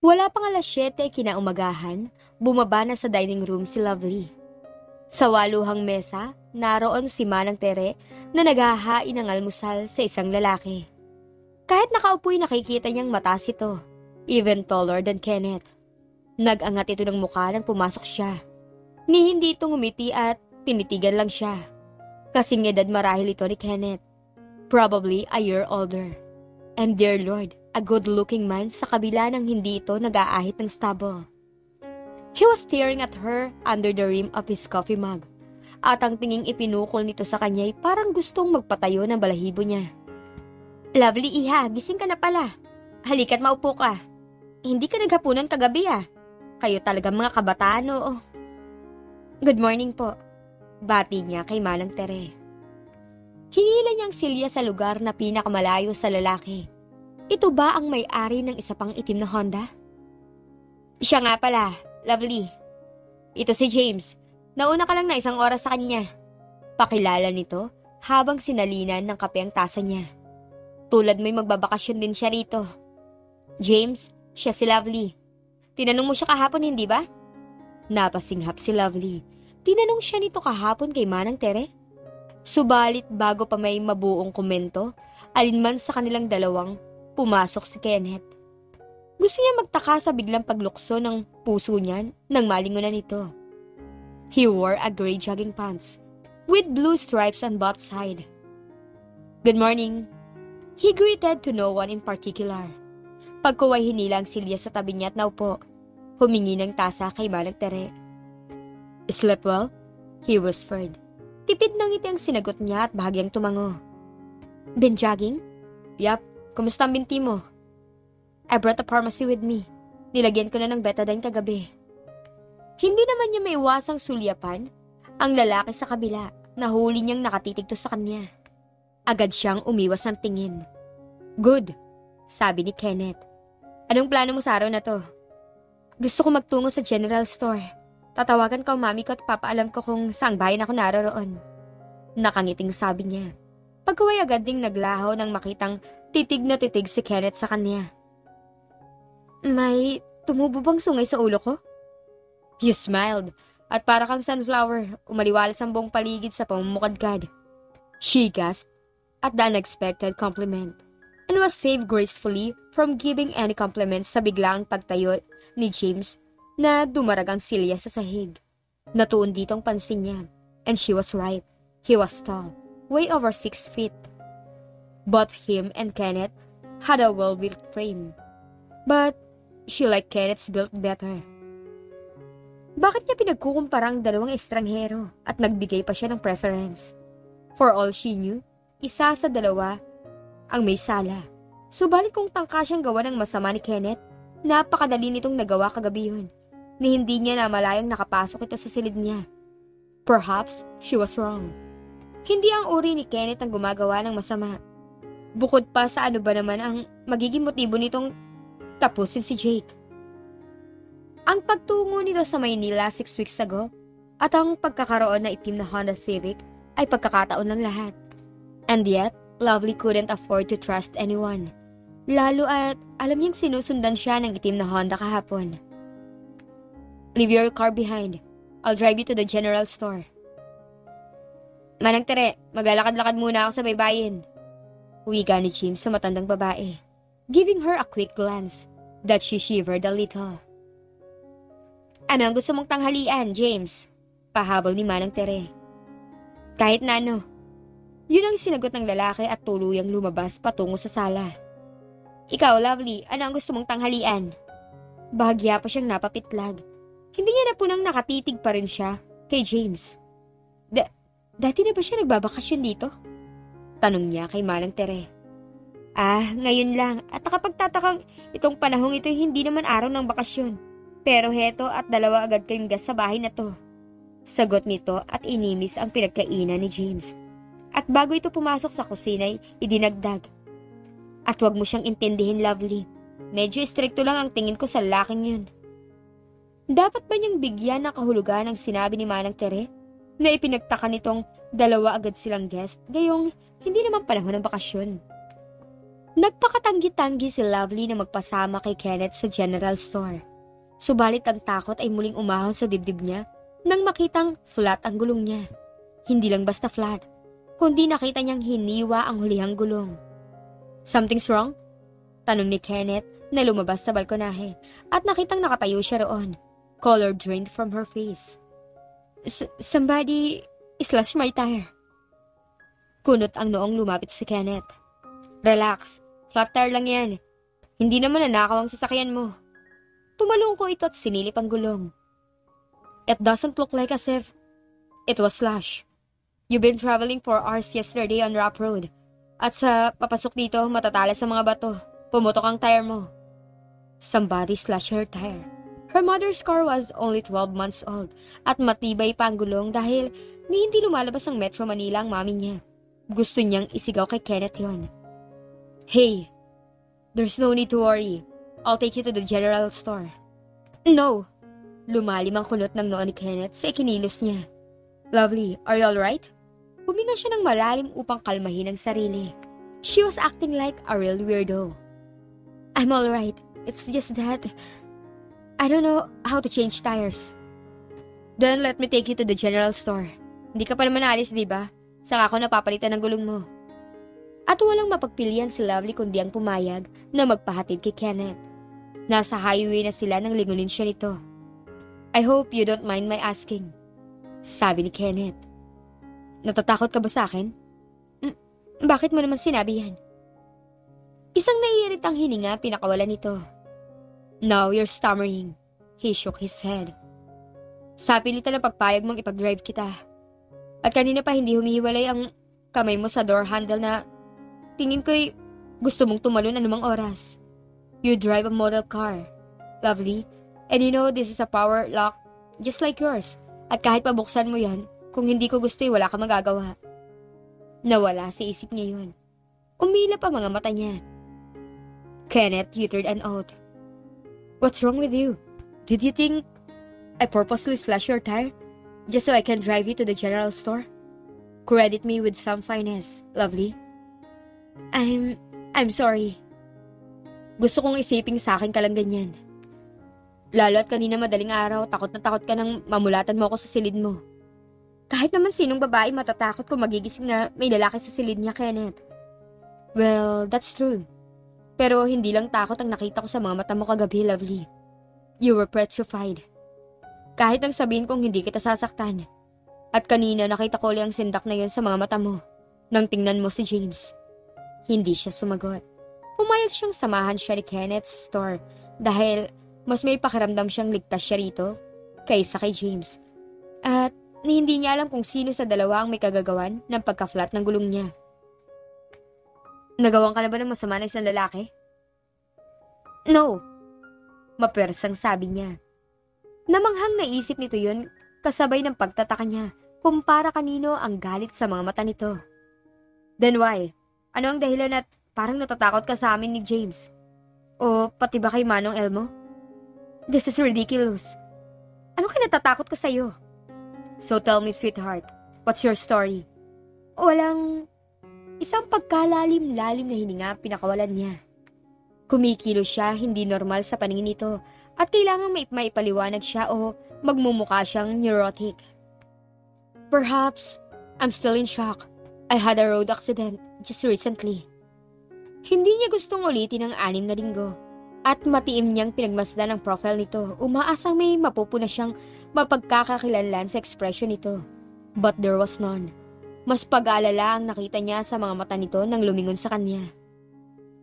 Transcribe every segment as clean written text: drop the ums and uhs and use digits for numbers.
Wala pang 7:00 kinaumagahan, bumaba na sa dining room si Lovely. Sa waluhang mesa, naroon si Manang Tere na naghahain ng almusal sa isang lalaki. Kahit nakaupo'y nakikita niyang mataas ito, even taller than Kenneth. Nag-angat ito ng mukha nang pumasok siya. Ni hindi ito ngumiti at tinitigan lang siya. Kasing edad marahil ito ni Kenneth. Probably a year older. And dear Lord, a good-looking man sa kabila ng hindi ito nag-aahit ng stubble. He was staring at her under the rim of his coffee mug. At ang tinging ipinukol nito sa kanya ay parang gustong magpatayo ng balahibo niya. Lovely iha, gising ka na pala. Halika't maupo ka. Hindi ka naghapunan kagabi ah. Kayo talaga mga kabataan oo. Good morning po. Bati niya kay Manang Tere. Hinila niyang silya sa lugar na pinakamalayo sa lalaki. Ito ba ang may-ari ng isa pang itim na Honda? Siya nga pala, Lovely. Ito si James. Nauna ka lang na 1 oras sa kanya. Pakilala nito habang sinalinan ng kape ang tasa niya. Tulad mo'y magbabakasyon din siya rito. James, siya si Lovely. Tinanong mo siya kahapon, hindi ba? Napasinghap si Lovely. Tinanong siya nito kahapon kay Manang Tere? Subalit bago pa may mabuong komento, alinman sa kanilang dalawang, pumasok si Kenneth. Gusto niya magtaka sa biglang paglukso ng puso niya nang malingunan ito. He wore a gray jogging pants with blue stripes on both sides. Good morning. He greeted to no one in particular. Pagkuway hinila ang silya sa tabi niya at naupo. Humingi ng tasa kay Manang Tere. Slept well? He whispered. Tipid ng ngiti ang sinagot niya at bahagyang tumango. Been jogging? Yup. Kumusta ang binti mo? I brought a pharmacy with me. Nilagyan ko na ng betadine kagabi. Hindi naman niya maiwasang sulyapan ang lalaki sa kabila. Nahuli niyang nakatitig to sa kanya. Agad siyang umiwas ng tingin. Good, sabi ni Kenneth. Anong plano mo sa araw na to? Gusto ko magtungo sa general store. Tatawagan ko ang mami ko at papaalam ko kung saang bayan ako naroroon. Nakangiting sabi niya. Pagkaway agad ding naglaho nang makitang titig na titig si Kenneth sa kanya. May tumubo bang sungay sa ulo ko? You smiled, at para kang sunflower, umaliwalas ang buong paligid sa pamumukadkad. She gasped at the unexpected compliment, and was saved gracefully from giving any compliments sa biglaang pagtayo ni James na dumarag ang silya sa sahig. Natuon dito ang pansin niya, and she was right. He was tall, way over 6 feet. Both him and Kenneth had a well-built frame, but she liked Kenneth's built better. Bakit niya pinagkukumpara ang dalawang estranghero at nagbigay pa siya ng preference? For all she knew, isa sa dalawa ang may sala. Subalit kung tangka siyang gawa ng masama ni Kenneth, napakadali nitong nagawa kagabi yun, ni hindi niya namalayang nakapasok ito sa silid niya. Perhaps she was wrong. Hindi ang uri ni Kenneth ang gumagawa ng masama. Bukod pa sa ano ba naman ang magiging motibo nitong tapusin si Jake. Ang pagtungo nito sa Maynila 6 weeks ago at ang pagkakaroon na itim na Honda Civic ay pagkakataon ng lahat. And yet, Lovely couldn't afford to trust anyone. Lalo at alam niyang sinusundan siya ng itim na Honda kahapon. Leave your car behind. I'll drive you to the general store. Manang Tere, maglalakad-lakad muna ako sa baybayin. Wika ni James sa matandang babae, giving her a quick glance that she shivered a little. Ano ang gusto mong tanghalian, James? Pahabol ni Manang Tere. Kahit na ano. Yun ang sinagot ng lalaki at tuluyang lumabas patungo sa sala. Ikaw, Lovely, ano ang gusto mong tanghalian? Bahagya pa siyang napapitlag. Hindi niya na punang nakatitig pa rin siya kay James. Dati na ba siya nagbabakasyon dito? Tanong niya kay Manang Tere. Ngayon lang at nakapagtatakang itong panahong ito hindi naman araw ng bakasyon. Pero heto at 2 agad kayong gas sa bahay na to. Sagot nito at inimis ang pinagkainan ni James. At bago ito pumasok sa kusina ay idinagdag. At wag mo siyang intindihin, Lovely. Medyo istrikto lang ang tingin ko sa laking yun. Dapat ba niyang bigyan ng kahulugan ang sinabi ni Manang Tere na ipinagtaka nitong 2 agad silang guest gayong hindi naman panahon ng bakasyon? Nagpakatanggi-tanggi si Lovely na magpasama kay Kenneth sa general store. Subalit ang takot ay muling umahon sa dibdib niya nang makitang flat ang gulong niya. Hindi lang basta flat, kundi nakita niyang hiniwa ang hulihang gulong. "Something's wrong?" tanong ni Kenneth na lumabas sa balkonahe at nakitang nakatayo siya roon, color drained from her face. Somebody slashed my tire." Kunot ang noong lumapit si Kenneth. "Relax, flat tire lang yan. Hindi naman nanakaw ang sasakyan mo." Tumalong ko ito at sinilip ang gulong. "It doesn't look like as if it was slashed. You've been traveling 4 hours yesterday on rough road. At sa papasok dito, matatalas sa mga bato. Pumutok ang tire mo." Somebody slashed her tire. Her mother's car was only 12 months old at matibay pa ang gulong dahil hindi lumalabas ang Metro Manila ang mami niya. Gusto niyang isigaw kay Kenneth yon. "Hey, there's no need to worry. I'll take you to the general store." "No." Lumalim ang kunot ng noo ni Kenneth sa ikinilos niya. "Lovely, are you alright?" Huminga siya ng malalim upang kalmahin ang sarili. She was acting like a real weirdo. "I'm alright. It's just that I don't know how to change tires." "Then let me take you to the general store. Hindi ka pa naman alis, di ba? Saka ako napapalitan ng gulong mo." At walang mapagpilian si Lovely kundi ang pumayag na magpahatid kay Kenneth. Nasa highway na sila nang lingunin siya nito. "I hope you don't mind my asking," sabi ni Kenneth. "Natatakot ka ba sa akin?" Bakit mo naman sinabi yan?" Isang naiiritang hininga pinakawalan nito. "Now you're stammering." He shook his head. "Sa pilitan ng pagpayag mong ipag-drive kita. At kanina pa hindi humihiwalay ang kamay mo sa door handle na tingin ko'y gusto mong tumalon anumang oras. You drive a model car, Lovely, and you know this is a power lock just like yours. At kahit pabuksan mo yan, kung hindi ko gusto wala ka magagawa." Nawala sa isip niya yun. Umilap ang mga mata niya. Kenneth uttered an oath. "What's wrong with you? Did you think I purposely slashed your tire just so I can drive you to the general store? Credit me with some finesse, Lovely." I'm sorry. Gusto kong isiping sa akin ka lang ganyan. Lalo at kanina madaling araw, takot na takot ka nang mamulatan mo ako sa silid mo. Kahit naman sinong babae matatakot kung magigising na may lalaki sa silid niya, Kenneth. Well, that's true. Pero hindi lang takot ang nakita ko sa mga mata mo kagabi, Lovely. You were petrified. Kahit nang sabihin kong hindi kita sasaktan. At kanina nakita ko ulit ang sindak na yun sa mga mata mo nang tingnan mo si James. Hindi siya sumagot. Pumayag siyang samahan siya ni Kenneth sa store dahil mas may pakiramdam siyang ligtas siya rito kaysa kay James. At hindi niya alam kung sino sa dalawa ang may kagagawan ng pagka-flat ng gulong niya. "Nagawan ka na ba ng masama ng isang lalaki?" "No." Mapersang sabi niya. Namanghang naisip nito yun kasabay ng pagtataka niya kung para kanino ang galit sa mga mata nito. "Then why? Ano ang dahilan at parang natatakot ka sa amin ni James? O pati ba kay Manong Elmo? This is ridiculous. Ano kinatatakot ko sa'yo? So tell me, sweetheart, what's your story?" Walang... Isang pagkalalim-lalim na hininga pinakawalan niya. Kumikilos siya, hindi normal sa paningin nito at kailangang maipaliwanag siya o magmumukha siyang neurotic. "Perhaps I'm still in shock. I had a road accident just recently." Hindi niya gustong ulitin ang 6 na linggo at matiim niyang pinagmasdan ang profile nito, umaasang may mapupuna siyang mapagkakakilanlan sa ekspresyon nito. But there was none. Mas pag-aalala ang nakita niya sa mga mata nito nang lumingon sa kanya.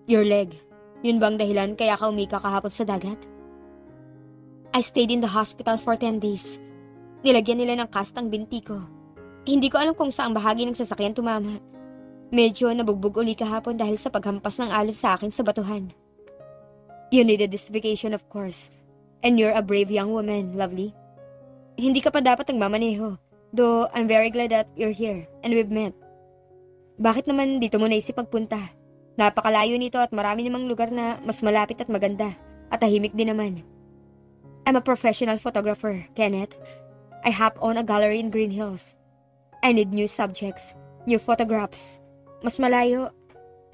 "Your leg, yun bang dahilan kaya ka umika kahapon sa dagat?" "I stayed in the hospital for 10 days. Nilagyan nila ng cast ang binti ko. Hindi ko alam kung saang bahagi ng sasakyan tumama. Medyo nabugbog uli kahapon dahil sa paghampas ng alon sa akin sa batuhan." "You needed this vacation, of course. And you're a brave young woman, Lovely. Hindi ka pa dapat nagmamaneho, though I'm very glad that you're here and we've met. Bakit naman dito mo naisip magpunta? Napakalayo nito at marami namang lugar na mas malapit at maganda at tahimik din naman. I'm a professional photographer, Kenneth. I have own a gallery in Green Hills. I need new subjects, new photographs. Mas malayo,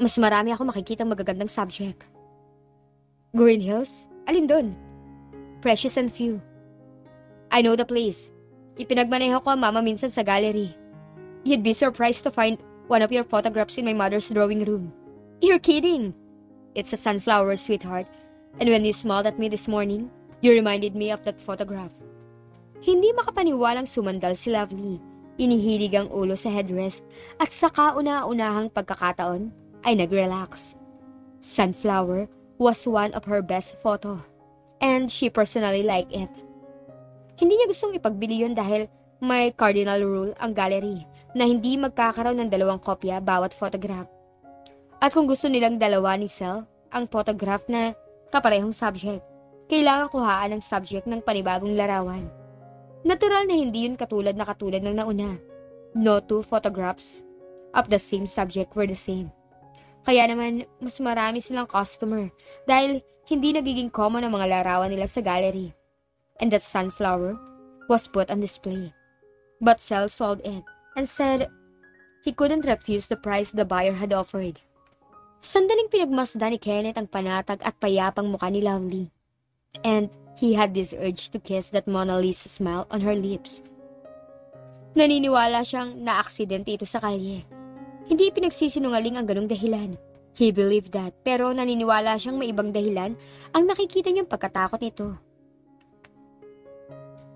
Mas marami ako makikitang magagandang subject. Green Hills? Alin dun? Precious and Few. I know the place. Ipinagmaneho ko ang mama minsan sa gallery. You'd be surprised to find one of your photographs in my mother's drawing room. You're kidding! It's a sunflower, sweetheart. And when you smiled at me this morning, you reminded me of that photograph. Hindi makapaniwalang sumandal si Lovely. Inihilig ang ulo sa headrest at sa kauna-unahang pagkakataon ay nag-relax. Sunflower was one of her best photo. And she personally liked it. Hindi niya gustong ipagbili yun dahil may cardinal rule ang gallery na hindi magkakaroon ng 2 kopya bawat photograph. At kung gusto nilang dalawa ni Sel ang photograph na kaparehong subject, kailangan kuhaan ang subject ng panibagong larawan. Natural na hindi yun katulad ng nauna. No 2 photographs of the same subject were the same. Kaya naman, mas marami silang customer dahil hindi nagiging common ang mga larawan nila sa gallery. And that sunflower was put on display. But Sel sold it and said he couldn't refuse the price the buyer had offered. Sandaling pinagmasdan ni Kenneth ang panatag at payapang mukha ni Lovely. And he had this urge to kiss that Mona Lisa smile on her lips. Naniniwala siyang na-aksidente ito sa kalye. Hindi pinagsisinungaling ang ganong dahilan. He believed that, pero naniniwala siyang may ibang dahilan ang nakikita niyang pagkatakot nito.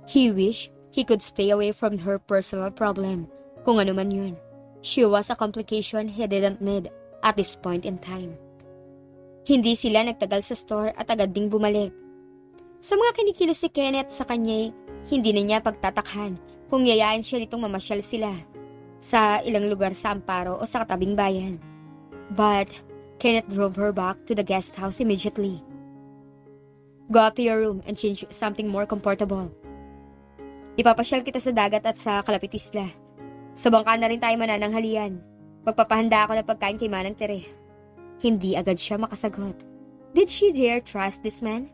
He wished he could stay away from her personal problem, kung ano man yun. She was a complication he didn't need at this point in time. Hindi sila nagtagal sa store at agad ding bumalik. Sa mga kinikilos si Kenneth sa kanya, hindi na niya pagtatakhan kung yayain siya nitong mamasyal sila sa ilang lugar sa Amparo o sa katabing bayan. But Kenneth drove her back to the guest house immediately. Go up to your room and change something more comfortable. Ipapasyal kita sa dagat at sa Kalapit Isla. Sa bangka na rin tayo manananghalian. Magpapahanda ako ng pagkain kay Manang Tere. Hindi agad siya makasagot. Did she dare trust this man?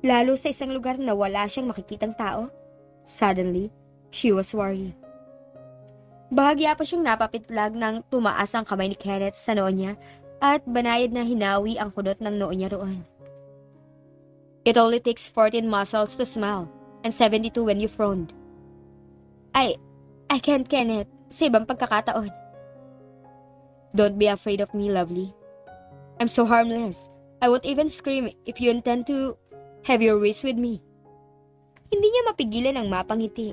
Lalo sa isang lugar na wala siyang makikitang tao? Suddenly, she was worried. Bahagya pa siyang napapitlag nang tumaas ang kamay ni Kenneth sa noo niya at banayad na hinawi ang kunot ng noo niya roon. It only takes 14 muscles to smile and 72 when you frowned. I can't, Kenneth. Sa ibang pagkakataon. Don't be afraid of me, Lovely. I'm so harmless. I won't even scream if you intend to have your wish with me. Hindi niya mapigilan ang mapangiti.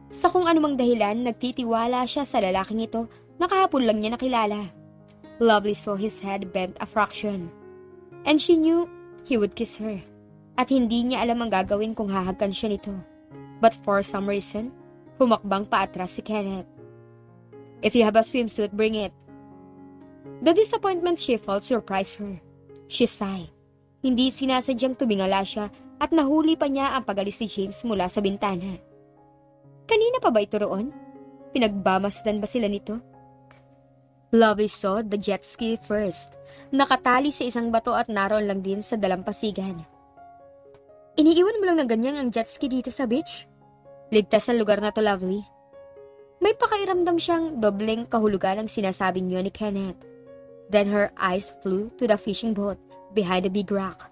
Sa kung anumang dahilan, nagtitiwala siya sa lalaking ito na kahapon lang niya nakilala. Lovely saw his head bent a fraction. And she knew he would kiss her. At hindi niya alam ang gagawin kung hahagkan siya nito. But for some reason, humakbang paatras si Kenneth. If you have a swimsuit, bring it. The disappointment she felt surprised her. She sighed. Hindi sinasadyang tumingala siya at nahuli pa niya ang pag-alis ni James mula sa bintana. Kanina pa ba ito roon? Pinagbamasdan ba sila nito? Lovely saw the jet ski first. Nakatali sa isang bato at naroon lang din sa dalampasigan. Iniiwan mo lang ng ganyan ang jet ski dito sa beach? Ligtas ang lugar na to, Lovely. May pakairamdam siyang dobleng kahulugan ang sinasabi niyo ni Kenneth. Then her eyes flew to the fishing boat behind the big rock.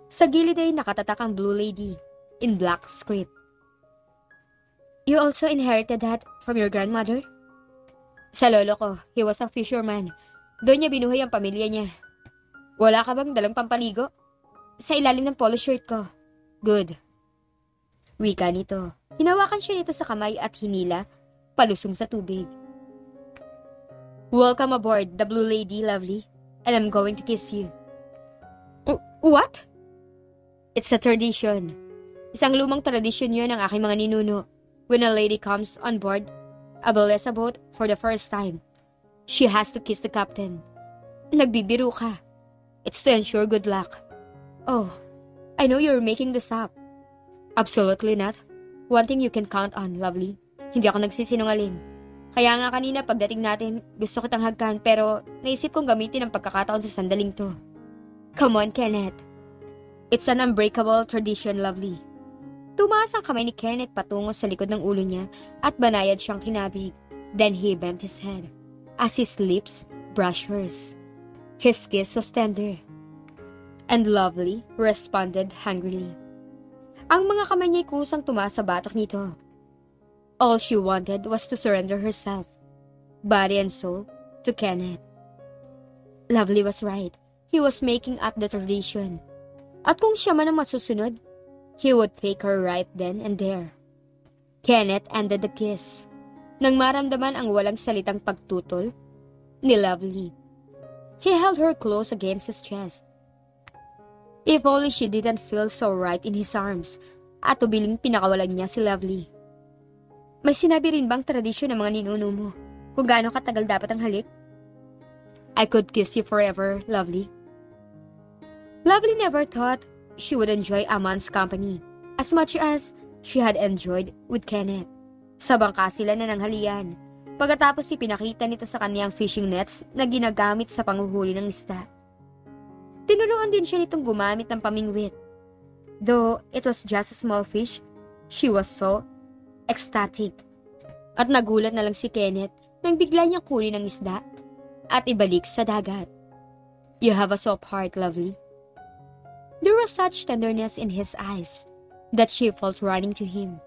Sa gilid ay nakatatak ang Blue Lady in black script. You also inherited that from your grandmother? Sa lolo ko, he was a fisherman. Doon niya binuhay ang pamilya niya. Wala ka bang dalang pampaligo? Sa ilalim ng polo shirt ko. Good. Wika nito. Hinawakan siya nito sa kamay at hinila, palusong sa tubig. Welcome aboard, the Blue Lady, Lovely. And I'm going to kiss you. What? It's a tradition. Isang lumang tradisyon yun ng aking mga ninuno. When a lady comes on board a Balesa boat for the first time, she has to kiss the captain. Nagbibiro ka. It's to ensure good luck. Oh, I know you're making this up. Absolutely not. One thing you can count on, Lovely. Hindi ako nagsisinungaling. Kaya nga kanina pagdating natin, gusto kitang hagkan pero naisip kong gamitin ang pagkakataon sa sandaling to. Come on, Kenneth. It's an unbreakable tradition, Lovely. Tumaas ang kamay ni Kenneth patungo sa likod ng ulo niya at banayad siyang kinabig. Then he bent his head. As his lips brushed hers. His kiss was tender. And Lovely responded hungrily. Ang mga kamay niya'y kusang tumaas sa batok nito. All she wanted was to surrender herself, body and soul, to Kenneth. Lovely was right. He was making up the tradition. At kung siya man ang masusunod, he would take her right then and there. Kenneth ended the kiss. Nang maramdaman ang walang salitang pagtutol ni Lovely, he held her close against his chest. If only she didn't feel so right in his arms, at tubiling pinakawalan niya si Lovely. May sinabi rin bang tradisyon ng mga ninuno mo kung gaano katagal dapat ang halik? I could kiss you forever, Lovely. Lovely never thought she would enjoy a man's company as much as she had enjoyed with Kenneth. Sa bangka sila na nanghalian. Pagkatapos ipinakita nito sa kaniyang fishing nets na ginagamit sa panguhuli ng isda. Tinuruan din siya nitong gumamit ng pamingwit. Though it was just a small fish, she was so ecstatic. At nagulat na lang si Kenneth nang bigla niyang kunin ang isda at ibalik sa dagat. You have a soft heart, Lovely. There was such tenderness in his eyes that she felt running to him.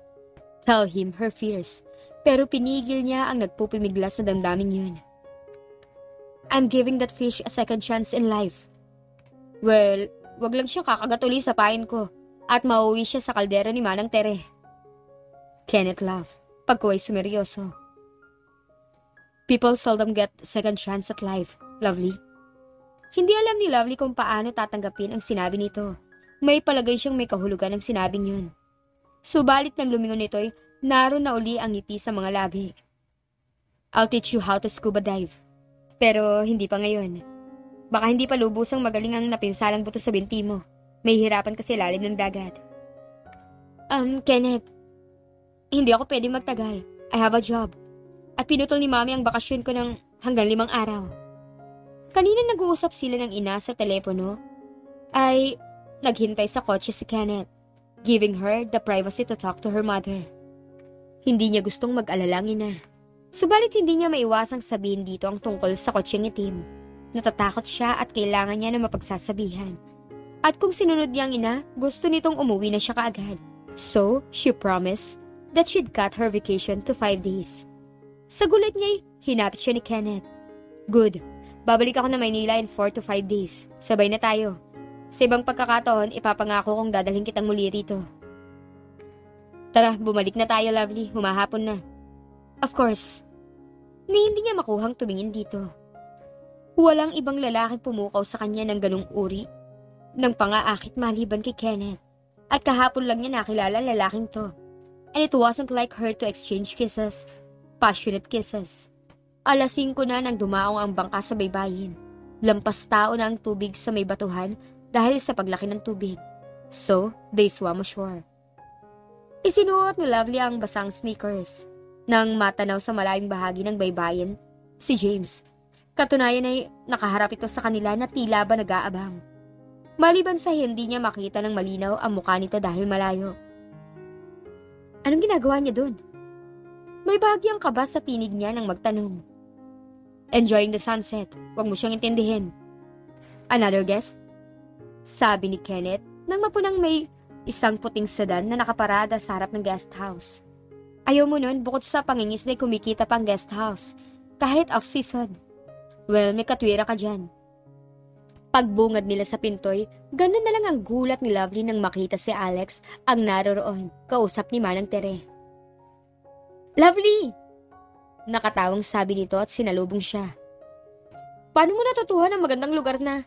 Tell him her fears, pero pinigil niya ang nagpupumiglas sa damdaming yun. I'm giving that fish a second chance in life. Well, wag lang siyang kakagat uli sa pain ko at mauwi siya sa kaldero ni Manang Tere. Kenneth laughed, pagkuway sumeryoso. People seldom get second chance at life, Lovely. Hindi alam ni Lovely kung paano tatanggapin ang sinabi nito. May palagay siyang may kahulugan ang sinabing yun. Subalit nang lumingon nito'y naroon na uli ang ngiti sa mga labi. I'll teach you how to scuba dive. Pero hindi pa ngayon. Baka hindi pa lubusang magaling ang napinsalang buto sa binti mo. May hirapan kasi lalim ng dagat. Kenneth, hindi ako pwede magtagal. I have a job. At pinutol ni Mami ang bakasyon ko ng hanggang 5 araw. Kanina nag-uusap sila ng ina sa telepono, ay naghintay sa kotse si Kenneth, giving her the privacy to talk to her mother. Hindi niya gustong mag-alala ang ina. Subalit hindi niya maiwasang sabihin dito ang tungkol sa kotseng itim. Natatakot siya at kailangan niya na mapagsasabihan. At kung sinunod niya ang ina, gusto nitong umuwi na siya kaagad. So, she promised that she'd cut her vacation to 5 days. Sa gulat niya'y hinapit siya ni Kenneth. Good. Babalik ako na Maynila in 4 to 5 days. Sabay na tayo. Sa ibang pagkakataon, ipapangako kong dadalhin kitang muli rito. Tara, bumalik na tayo, Lovely. Humahapon na. Of course. Ni hindi niya makuhang tumingin dito. Walang ibang lalaking pumukaw sa kanya ng ganung uri ng pangaakit maliban kay Kenneth. At kahapon lang niya nakilala lalaking to. And it wasn't like her to exchange kisses. Passionate kisses. 5:00 na nang dumaong ang bangka sa baybayin. Lampas tao na ang tubig sa may batuhan dahil sa paglaki ng tubig. So, they swam ashore. Isinuot ni Lovely ang basang sneakers. Nang matanaw sa malayong bahagi ng baybayin, si James. Katunayan ay nakaharap ito sa kanila na tila ba nag-aabang. Maliban sa hindi niya makita ng malinaw ang mukha nito dahil malayo. Anong ginagawa niya doon? May bahagyang kaba sa tinig niya nang magtanong. Enjoying the sunset. Huwag mo siyang intindihin. Another guest? Sabi ni Kenneth nang mapunang may isang puting sedan na nakaparada sa harap ng guest house. Ayaw mo nun, bukod sa pangingisday kumikita pang guest house. Kahit off-season. Well, may katwira ka dyan. Pagbungad nila sa pintoy, ganun na lang ang gulat ni Lovely nang makita si Alex ang naroroon, kausap ni Manang Tere. Lovely! Nakatawang sabi nito at sinalubong siya. Paano mo natutuhan ang magandang lugar na?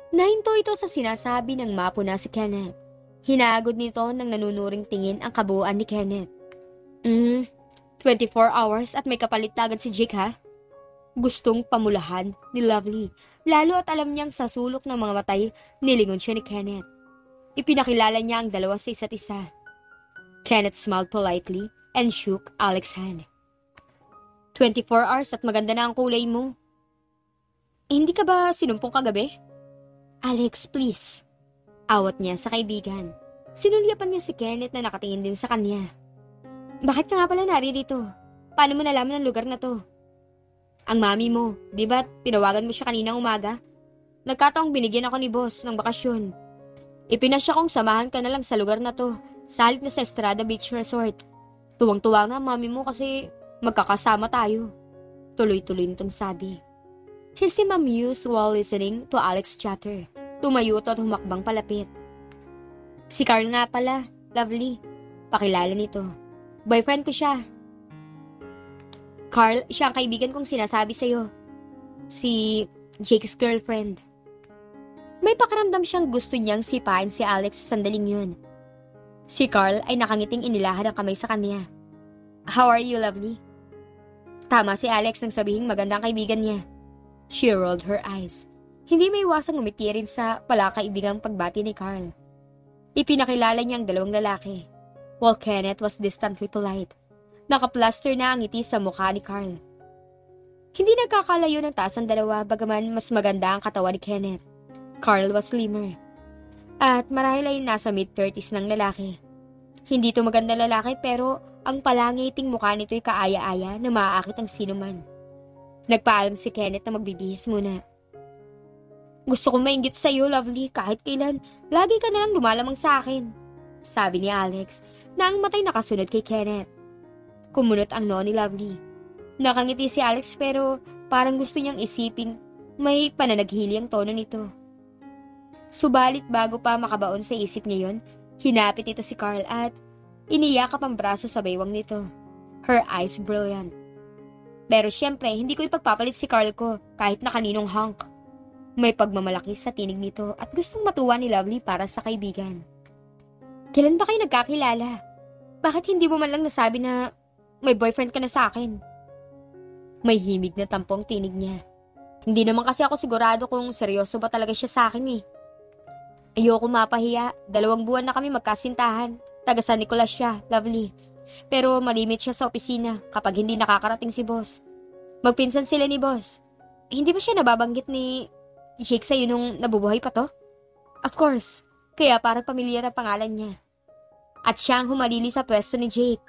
Nahinto ito sa sinasabi ng mapuna si Kenneth. Hinagod nito ng nanunuring tingin ang kabuuan ni Kenneth. 24 hours at may kapalit na agad si Jake, ha? Gustong pamulahan ni Lovely, lalo at alam niyang sa sulok ng mga matay, nilingon siya ni Kenneth. Ipinakilala niya ang dalawa sa isa't isa. Kenneth smiled politely and shook Alex's hand. 24 hours at maganda na ang kulay mo. Hindi ka ba sinumpong kagabi? Alex, please. Awat niya sa kaibigan. Sinulyapan niya si Kenneth na nakatingin din sa kanya. Bakit ka nga pala naririto? Paano mo nalaman ang lugar na to? Ang mami mo, di ba tinawagan mo siya kaninang umaga? Nagkataong binigyan ako ni boss ng bakasyon. Ipinasya kong samahan ka na lang sa lugar na to, sa halip na sa Estrada Beach Resort. Tuwang-tuwa nga mami mo kasi magkakasama tayo. Tuloy-tuloy nitong sabi. He seemed amused while listening to Alex chatter. Tumayo at humakbang palapit. Si Carl nga pala, lovely. Pakilala nito. Boyfriend ko siya. Carl, siya ang kaibigan kong sinasabi sa'yo. Si Jake's girlfriend. May pakiramdam siyang gusto niyang sipain si Alex sa sandaling yun. Si Carl ay nakangiting inilahad ang kamay sa kanya. How are you, lovely? Tama si Alex nang sabihing magandang kaibigan niya. She rolled her eyes. Hindi may iwasang umiti rin sa palakaibigang pagbati ni Carl. Ipinakilala niya ang dalawang lalaki, while Kenneth was distantly polite. Nakaplaster na ang ngiti sa mukha ni Carl. Hindi nagkakalayo ng taas ang dalawa bagaman mas maganda ang katawan ni Kenneth. Carl was slimmer. At marahil ay nasa mid-30s ng lalaki. Hindi to maganda lalaki pero ang palangiting mukha nito ay kaaya-aya na maaakit ang sinuman. Nagpaalam si Kenneth na magbibihis muna. Gusto kong mainggit sa iyo, lovely, kahit kailan. Lagi ka na lang lumalamang sa akin. Sabi ni Alex na ang matay nakasunod kay Kenneth. Kumunot ang noo ni Lovely. Nakangiti si Alex pero parang gusto niyang isipin may pananaghili ang tono nito. Subalit bago pa makabaon sa isip niya yon, hinapit ito si Carl at iniyakap ang braso sa baywang nito. Her eyes brilliant. Pero syempre, hindi ko ipagpapalit si Carl ko kahit na kaninong hunk. May pagmamalaki sa tinig nito at gustong matuwa ni Lovely para sa kaibigan. Kailan ba kayo nagkakilala? Bakit hindi mo man lang nasabi na may boyfriend ka na sa akin? May himig na tampong tinig niya. Hindi naman kasi ako sigurado kung seryoso ba talaga siya sa akin eh. Ayoko mapahiya. 2 buwan na kami magkasintahan. Taga San Nicolas siya, Lovely. Pero malimit siya sa opisina kapag hindi nakakarating si boss. Magpinsan sila ni boss. Hindi ba siya nababanggit ni Jake sa'yo nung nabubuhay pa to? Of course. Kaya parang pamilyar ang pangalan niya. At siya ang humalili sa pwesto ni Jake.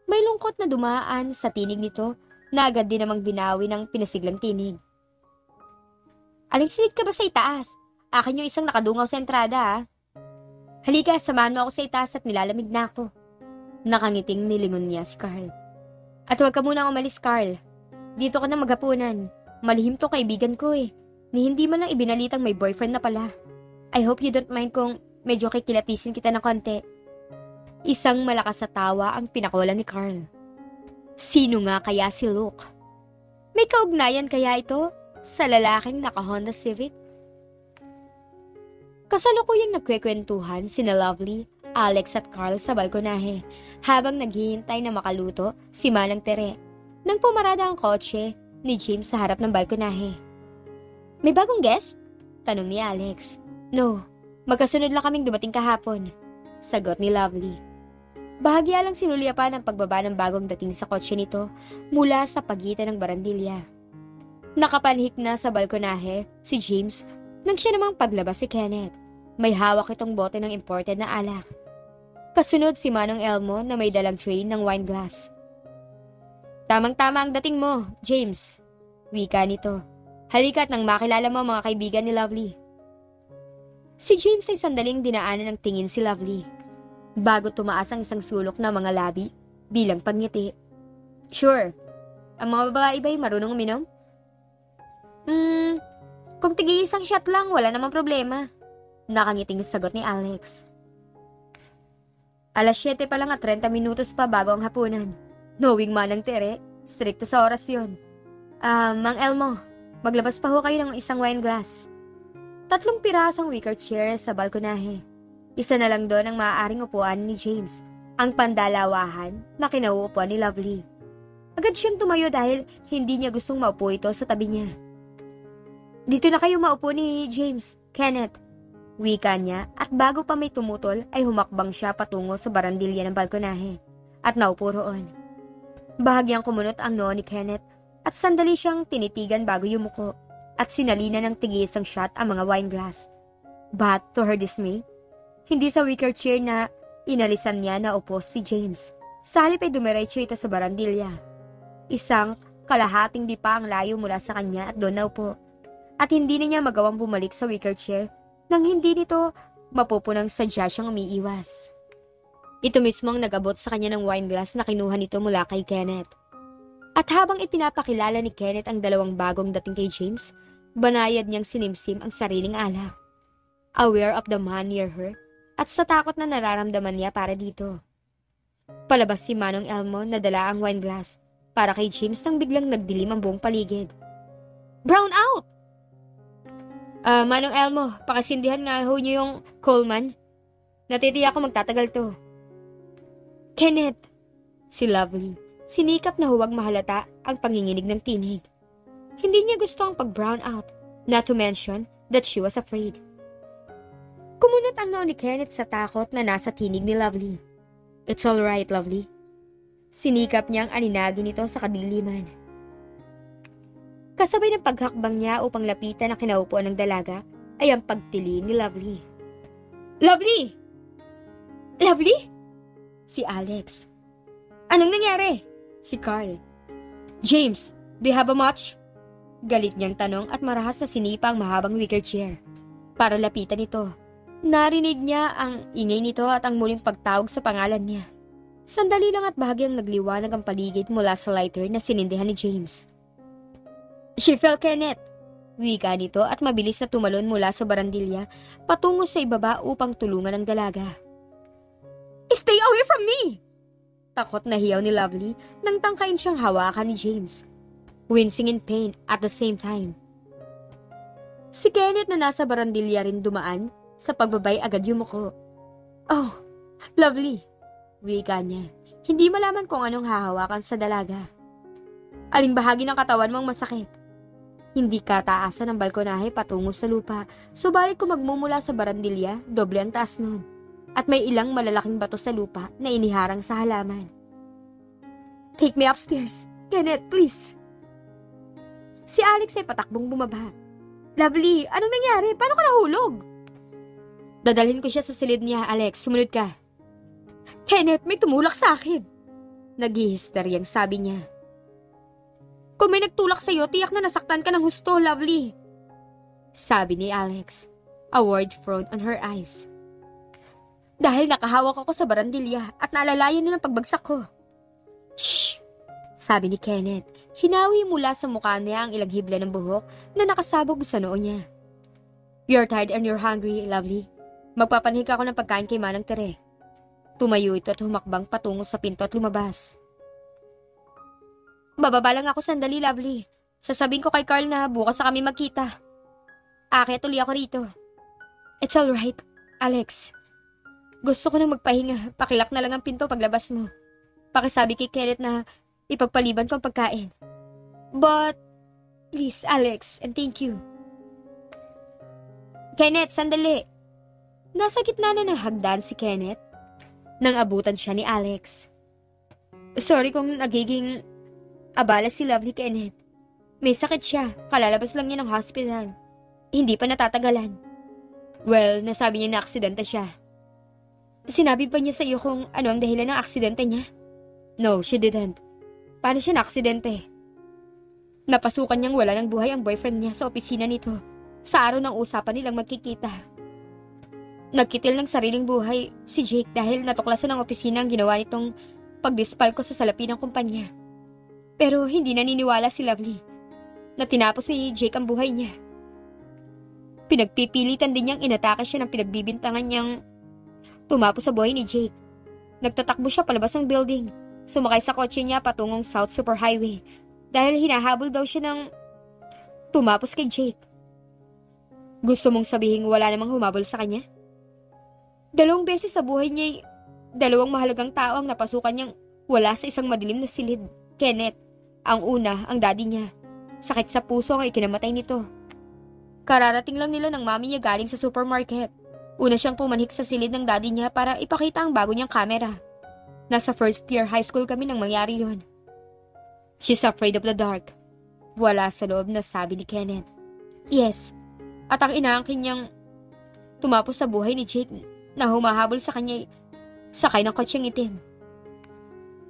May lungkot na dumaan sa tinig nito na agad din namang binawi ng pinasiglang tinig. Aling silid ka ba sa itaas? Akin yung isang nakadungaw sa entrada ah. Halika, samahan mo ako sa itaas at nilalamig na ako. Nakangiting nilingon niya si Carl. At huwag ka munang umalis, Carl. Dito ka na maghapunan. Malihim to kaibigan ko eh. Ni hindi man lang ibinalitang may boyfriend na pala. I hope you don't mind kung medyo kikilatisin kita ng konti. Isang malakas na tawa ang pinakawalan ni Carl. Sino nga kaya si Luke? May kaugnayan kaya ito sa lalaking naka-Honda Civic? Kasalukuyang nagkwekwentuhan sina Lovely, Alex at Carl sa balkonahe habang naghihintay na makaluto si Manang Tere nang pumarada ang kotse ni James sa harap ng balkonahe. May bagong guest? Tanong ni Alex. No, magkasunod lang kaming dumating kahapon. Sagot ni Lovely. Bahagya lang sinulyapan ang pagbaba ng bagong dating sa kotse nito mula sa pagitan ng barandilya. Nakapanhik na sa balkonahe si James nang siya namang paglabas si Kenneth. May hawak itong bote ng imported na alak. Kasunod si Manong Elmo na may dalang tray ng wine glass. Tamang-tama ang dating mo, James. Wika nito. Halika't nang makilala mo mga kaibigan ni Lovely. Si James ay sandaling dinaanan ng tingin si Lovely bago tumaas ang isang sulok na mga labi bilang pagngiti. Sure. Ang mga babae ba'y marunong uminom? Kung tigi-isang shot lang, wala namang problema. Nakangiting sagot ni Alex. Alas 7 pa lang at 30 minutos pa bago ang hapunan. Knowing Manang Tere, stricto sa oras yun. Mang Elmo, maglabas pa ho kayo ng isang wine glass. 3 pirasong wicker chair sa balkonahe. Isa na lang doon ang maaaring upuan ni James, ang pandalawahan na kinauupuan ni Lovely. Agad siyang tumayo dahil hindi niya gustong maupo ito sa tabi niya. Dito na kayo maupo ni James, Kenneth. Wika niya at bago pa may tumutol ay humakbang siya patungo sa barandilya ng balkonahe at naupo roon. Bahagyang kumunot ang noo ni Kenneth at sandali siyang tinitigan bago yumuko at sinalina ng tig-isang shot ang mga wine glass. But to her dismay, hindi sa wicker chair na inalisan niya na upo si James. Sa halip ay dumiretso ito sa barandilya. Isang Kalahating di pa ang layo mula sa kanya at doon naupo. At hindi na niya magawang bumalik sa wicker chair nang hindi nito mapupunang sadya siyang umiiwas. Ito mismo ang nag-abot sa kanya ng wine glass na kinuha nito mula kay Kenneth. At habang ipinapakilala ni Kenneth ang dalawang bagong dating kay James, banayad niyang sinimsim ang sariling alak. Aware of the man near her at sa takot na nararamdaman niya para dito. Palabas si Manong Elmo na dala ang wine glass para kay James nang biglang nagdilim ang buong paligid. Brown out! Manong Elmo, pakasindihan nga ho niyo yung Coleman. Natitiyak ko magtatagal to. Kenneth! Si Lovely, sinikap na huwag mahalata ang panginginig ng tinig. Hindi niya gusto ang pag-brown out, not to mention that she was afraid. Kumunot ang noo ni Kenneth sa takot na nasa tinig ni Lovely. It's all right, Lovely. Sinikap niyang aninagin ito sa kadiliman. Kasabay ng paghakbang niya upang lapitan ang kinaupuan ng dalaga ay ang pagtili ni Lovely. Lovely! Lovely? Si Alex. Anong nangyari? Si Carl. James, do you have a match? Galit niyang tanong at marahas na sinipa ang mahabang wicker chair. Para lapitan ito. Narinig niya ang ingay nito at ang muling pagtawag sa pangalan niya. Sandali lang at bahagyang nagliwanag ang paligid mula sa lighter na sinindihan ni James. She fell, Kenneth. Wika nito at mabilis na tumalon mula sa barandilya patungo sa ibaba upang tulungan ang dalaga. Stay away from me! Takot na hiyaw ni Lovely nang tangkain siyang hawakan ni James, wincing in pain at the same time. Si Kenneth na nasa barandilya rin dumaan, sa pagbabay agad yumuko. Oh, Lovely! Wika niya, hindi malaman kung anong hahawakan sa dalaga. Aling bahagi ng katawan mong masakit? Hindi kataasan ng balkonahe patungo sa lupa, subalit kung magmumula sa barandilya, doble ang taas nun. At may ilang malalaking bato sa lupa na iniharang sa halaman. Take me upstairs. Kenneth, please. Si Alex ay patakbong bumaba. Lovely, anong nangyari? Paano ka nahulog? Dadalhin ko siya sa silid niya, Alex. Sumunod ka. Kenneth, may tumulak sa akin. Naghihisteryang sabi niya. Kung may nagtulak sa'yo, tiyak na nasaktan ka ng husto, Lovely. Sabi ni Alex, a word frowned on her eyes. Dahil nakahawak ako sa barandilya at naalalayan na ng pagbagsak ko. Shh! Sabi ni Kenneth, hinawi mula sa mukha niya ang ilang hibla ng buhok na nakasabog sa noo niya. You're tired and you're hungry, Lovely. Magpapanhik ako ng pagkain kay Manang Tere. Tumayo ito at humakbang patungo sa pinto at lumabas. Bababa lang ako sandali, Lovely. Sasabihin ko kay Carl na bukas na kami magkita. Aakyat uli ako rito. It's all right, Alex. Gusto ko nang magpahinga. Pakilak na lang ang pinto paglabas mo. Pakisabi kay Kenneth na ipagpaliban ko ang pagkain. But, please, Alex, and thank you. Kenneth, sandali. Nasa gitna na ng hagdan si Kenneth nang abutan siya ni Alex. Sorry kung nagiging abala si Lovely, Kenneth. May sakit siya. Kalalabas lang niya ng hospital. Hindi pa natatagalan. Well, nasabi niya na aksidente siya. Sinabi ba niya sa iyo kung ano ang dahilan ng aksidente niya? No, she didn't. Paano siya na-aksidente? Napasukan niyang wala ng buhay ang boyfriend niya sa opisina nito sa araw ng usapan nilang magkikita. Nagkitil ng sariling buhay si Jake dahil natuklasan ng opisina ang ginawa nitong pagdispal ko sa salapi ng kumpanya. Pero hindi naniniwala si Lovely na tinapos ni Jake ang buhay niya. Pinagpipilitan din niyang inatake siya ng pinagbibintangan niyang tumapos sa buhay ni Jake. Nagtatakbo siya palabas ng building. Sumakay sa kotse niya patungong South Superhighway dahil hinahabol daw siya ng tumapos kay Jake. Gusto mong sabihin wala namang humabol sa kanya? 2 beses sa buhay niya, 2 mahalagang tao ang napasukan niyang wala sa isang madilim na silid. Kenneth, ang una, ang daddy niya. Sakit sa puso ang ikinamatay nito. Kararating lang nila ng mami niya galing sa supermarket. Una siyang pumanhik sa silid ng daddy niya para ipakita ang bago niyang camera. Nasa first year high school kami nang mangyari yon. She's afraid of the dark. Wala sa loob na sabi ni Kenneth. Yes, at ang inaangkin niyang tumapos sa buhay ni Jake na humahabol sa kanya sakay ng kotseng itim.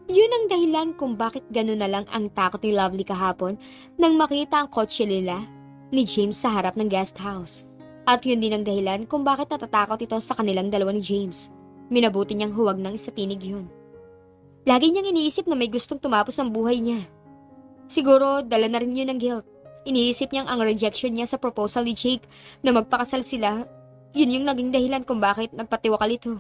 Yun ang dahilan kung bakit gano'n na lang ang takot ni Lovely kahapon nang makita ang kotse nila ni James sa harap ng guest house. At yun din ang dahilan kung bakit natatakot ito sa kanilang dalawa ni James. Minabuti niyang huwag nang isatinig yun. Lagi niyang iniisip na may gustong tumapos ang buhay niya. Siguro dala na rin yun ng guilt. Iniisip niyang ang rejection niya sa proposal ni Jake na magpakasal sila, yun yung naging dahilan kung bakit nagpatiwakal ito.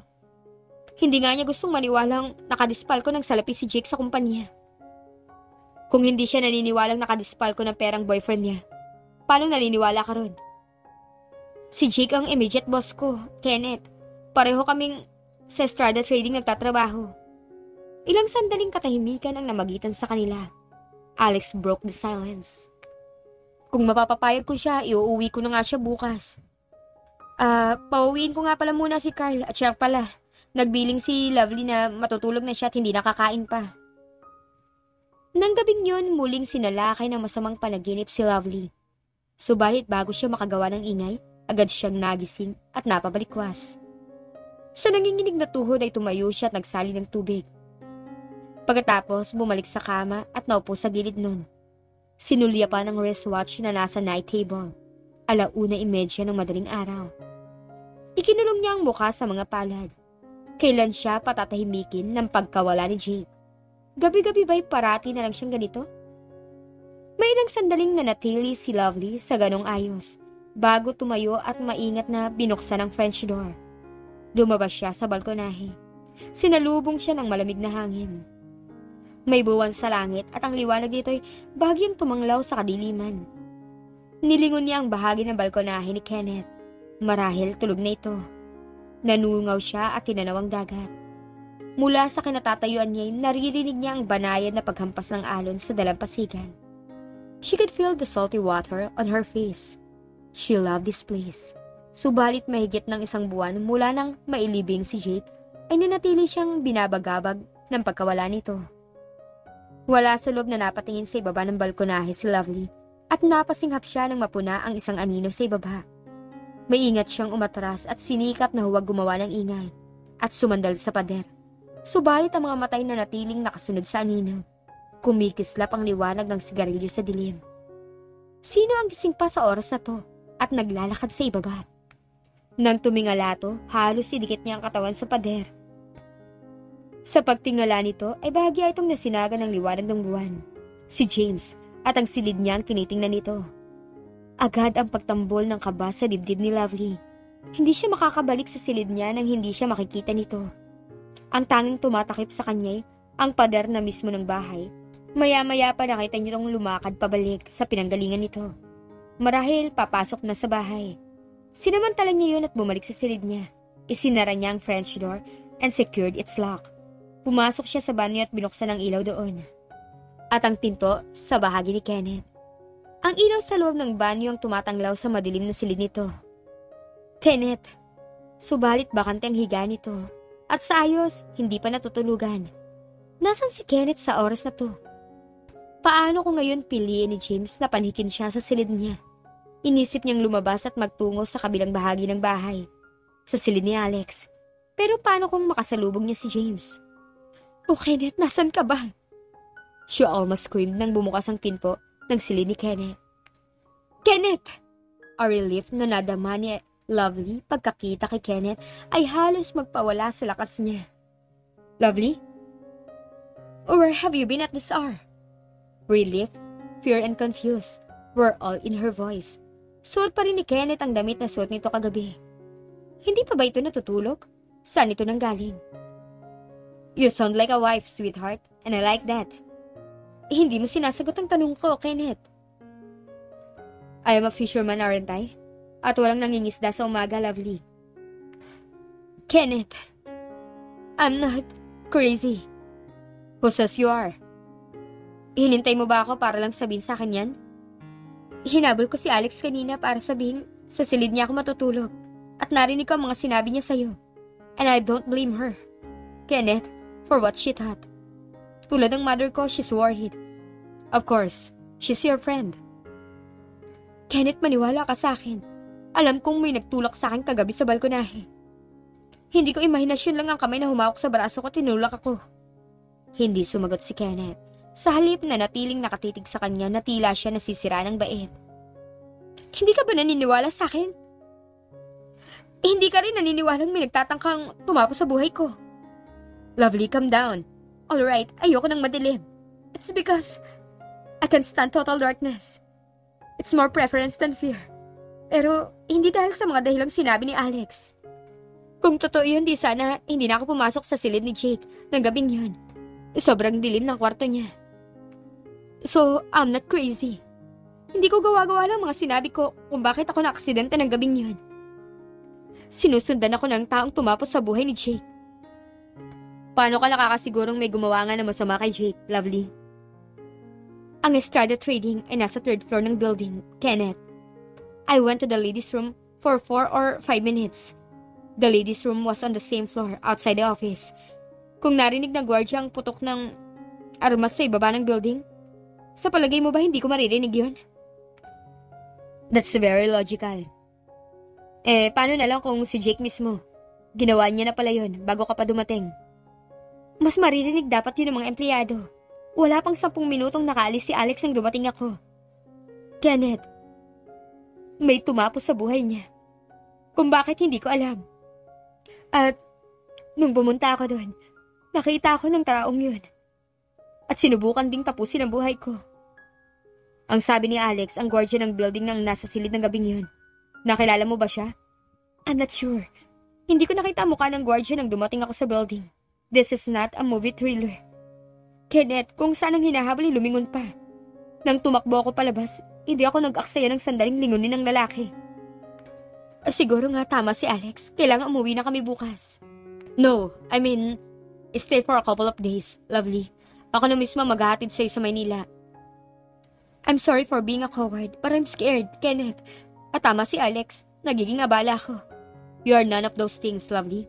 Hindi nga niya gustong maniwalang nakadispalko ng salapi si Jake sa kumpanya. Kung hindi siya naniniwalang nakadispalko ng perang boyfriend niya, paano naniniwala ka ron? Si Jake ang immediate boss ko, Kenneth. Pareho kaming sa Estrada Trading nagtatrabaho. Ilang sandaling katahimikan ang namagitan sa kanila. Alex broke the silence. Kung mapapapayag ko siya, iuuwi ko na nga siya bukas. Pauwiin ko nga pala muna si Carl at siya pala. Nagbiling si Lovely na matutulog na siya at hindi nakakain pa. Nang gabing yun, muling sinalakay ng masamang panaginip si Lovely. Subalit bago siya makagawa ng ingay, agad siyang nagising at napabalikwas. Sa nanginginig na tuhod ay tumayo siya at nagsali ng tubig. Pagkatapos, bumalik sa kama at naupo sa gilid nun. Sinulya pa ng wristwatch na nasa night table. 1:30 ng madaling araw. Ikinulong niya ang mukha sa mga palad. Kailan siya patatahimikin ng pagkawala ni Jake? Gabi-gabi ba'y parati na lang siyang ganito? May ilang sandaling nanatili si Lovely sa ganong ayos, bago tumayo at maingat na binuksan ang French door. Lumabas siya sa balkonahe. Sinalubong siya ng malamig na hangin. May buwan sa langit at ang liwanag nito'y bahagyang tumanglaw sa kadiliman. Nilingon niya ang bahagi ng balkonahe ni Kenneth. Marahil tulog na ito. Nanungaw siya at tinanaw ang dagat. Mula sa kinatatayuan niya, naririnig niya ang banayad na paghampas ng alon sa dalampasigan. She could feel the salty water on her face. She loved this place. Subalit mahigit ng isang buwan mula nang mailibing si Jake, ay nanatili siyang binabagabag ng pagkawala nito. Wala sa loob na napatingin sa ibaba ng balkonahe si Lovely at napasinghap siya nang mapuna ang isang anino sa ibaba. Maingat siyang umatras at sinikap na huwag gumawa ng ingay at sumandal sa pader. Subalit ang mga matay na natiling nakasunod sa anino. Kumikislap ang liwanag ng sigarilyo sa dilim. Sino ang gising pa sa oras na to at naglalakad sa ibaba? Nang tumingala to, halos idikit niya ang katawan sa pader. Sa pagtingala nito ay bahagya itong nasinaga ng liwanag ng buwan. Si James at ang silid niya ang tinitingnan nito. Agad ang pagtambol ng kaba sa dibdib ni Lovely. Hindi siya makakabalik sa silid niya nang hindi siya makikita nito. Ang tanging tumatakip sa kanya ang pader na mismo ng bahay. Maya-maya pa nakita niyo itong lumakad pabalik sa pinanggalingan nito. Marahil papasok na sa bahay. Sinamantala niya yun at bumalik sa silid niya. Isinara niya ang French door and secured its lock. Pumasok siya sa banyo at binuksan ang ilaw doon. At ang pinto sa bahagi ni Kenneth. Ang ilaw sa loob ng banyo ang tumatanglaw sa madilim na silid nito. Kenneth, subalit bakante ang higa nito. At sa ayos, hindi pa natutulugan. Nasaan si Kenneth sa oras na to? Paano ko ngayon piliin ni James na panhikin siya sa silid niya? Inisip niyang lumabas at magtungo sa kabilang bahagi ng bahay, sa silid ni Alex. Pero paano kung makasalubong niya si James? Oh Kenneth, nasan ka ba? She almost screamed nang bumukas ang pinto ng silid ni Kenneth. Kenneth! A relief na nadama ni Lovely pagkakita kay Kenneth ay halos magpawala sa lakas niya. Lovely? Where have you been at this hour? Relief, fear and confused were all in her voice. Suot pa rin ni Kenneth ang damit na suot nito kagabi. Hindi pa ba ito natutulog? Saan ito nanggaling? You sound like a wife, sweetheart, and I like that. Hindi mo sinasagot ang tanong ko, Kenneth. I am a fisherman, aren't I? At walang nangingisda sa umaga, Lovely. Kenneth, I'm not crazy. Who says you are? Hinintay mo ba ako para lang sabihin sa akin yan? Hinabol ko si Alex kanina para sabihin sa silid niya ako matutulog. At narinig ko ang mga sinabi niya sa'yo. And I don't blame her, Kenneth, for what she thought. Tulad ng mother ko, she's worried. Of course, she's your friend. Kenneth, maniwala ka sa akin. Alam kong may nagtulak sa akin kagabi sa balkonahe. Hindi ko imahinasyon lang ang kamay na humawak sa braso ko, tinulak ako. Hindi sumagot si Kenneth. Sa halip na natiling nakatitig sa kanya na tila siya nasisira ng bait. Hindi ka ba naniniwala sa akin? Hindi ka rin naniniwalang may nagtatangkang tumapos sa buhay ko. Lovely, calm down. Alright, ayoko ng madilim. It's because I can't stand total darkness. It's more preference than fear. Pero hindi dahil sa mga dahilang sinabi ni Alex. Kung totoo yun, di sana hindi na ako pumasok sa silid ni Jake ng gabing yun. Sobrang dilim ng kwarto niya. So, I'm not crazy. Hindi ko gawa-gawa lang mga sinabi ko kung bakit ako na-aksidente ng gabing yun. Sinusundan ako ng taong tumapos sa buhay ni Jake. Paano ka nakakasigurong may gumawa nga na masama kay Jake, Lovely? Ang Estrada Trading ay nasa 3rd floor ng building, Kenneth. I went to the ladies' room for 4 or 5 minutes. The ladies' room was on the same floor outside the office. Kung narinig ng gwardiya ang putok ng armas sa ibaba ng building, sa palagay mo ba hindi ko maririnig yun? That's very logical. Paano na lang kung si Jake mismo? Ginawa niya na pala yun bago ka pa dumating. Mas maririnig dapat yun ng mga empleyado. Wala pang 10 minutong nakaalis si Alex nang dumating ako. Kenneth, may tumapos sa buhay niya. Kung bakit hindi ko alam. At nung pumunta ako doon, nakita ako ng taong yun. At sinubukan ding tapusin ang buhay ko. Ang sabi ni Alex, ang guardian ng building nang nasa silid ng gabing yun. Nakilala mo ba siya? I'm not sure. Hindi ko nakita ang mukha ng guardian nang dumating ako sa building. This is not a movie thriller. Kenneth, kung saan ang hinahabol ay lumingon pa. Nang tumakbo ako palabas, hindi ako nag-aksaya ng sandaling lingunin ng lalaki. Siguro nga tama si Alex. Kailangan umuwi na kami bukas. No, I mean, stay for a couple of days, Lovely. Ako na mismo maghahatid sa'yo sa Maynila. I'm sorry for being a coward, but I'm scared, Kenneth. At tama si Alex. Nagiging abala ako. You are none of those things, Lovely.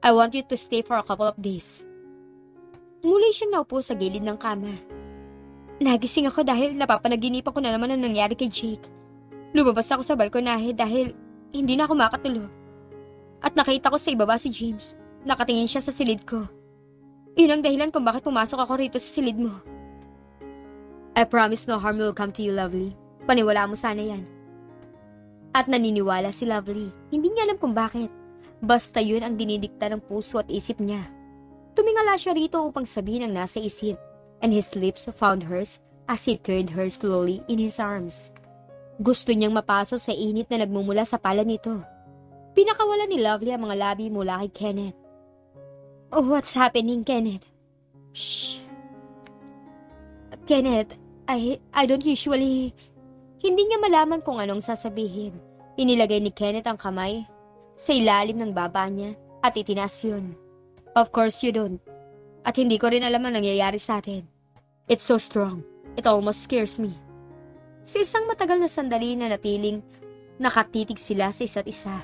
I want you to stay for a couple of days. Muli siyang naupo sa gilid ng kama. Nagising ako dahil napapanaginipan ko na naman ang nangyari kay Jake. Lumabas ako sa balkonahe dahil hindi na ako makatulog. At nakita ko sa ibaba si James. Nakatingin siya sa silid ko. Yun ang dahilan kung bakit pumasok ako rito sa silid mo. I promise no harm will come to you, Lovely. Paniwala mo sana yan. At naniniwala si Lovely. Hindi niya alam kung bakit. Basta yun ang dinidikta ng puso at isip niya. Tumingala siya rito upang sabihin ang nasa isip. And his lips found hers as he turned her slowly in his arms. Gusto niyang mapasok sa init na nagmumula sa palad nito. Pinakawalan ni Lovely ang mga labi mula kay Kenneth. Oh, what's happening, Kenneth? Shh. Kenneth, I don't usually... Hindi niya malaman kung anong sasabihin. Inilagay ni Kenneth ang kamay sa ilalim ng baba niya at itinaas yun. Of course you don't. At hindi ko rin alam ang nangyayari sa atin. It's so strong. It almost scares me. Sa isang matagal na sandali na natiling, nakatitig sila sa isa't isa.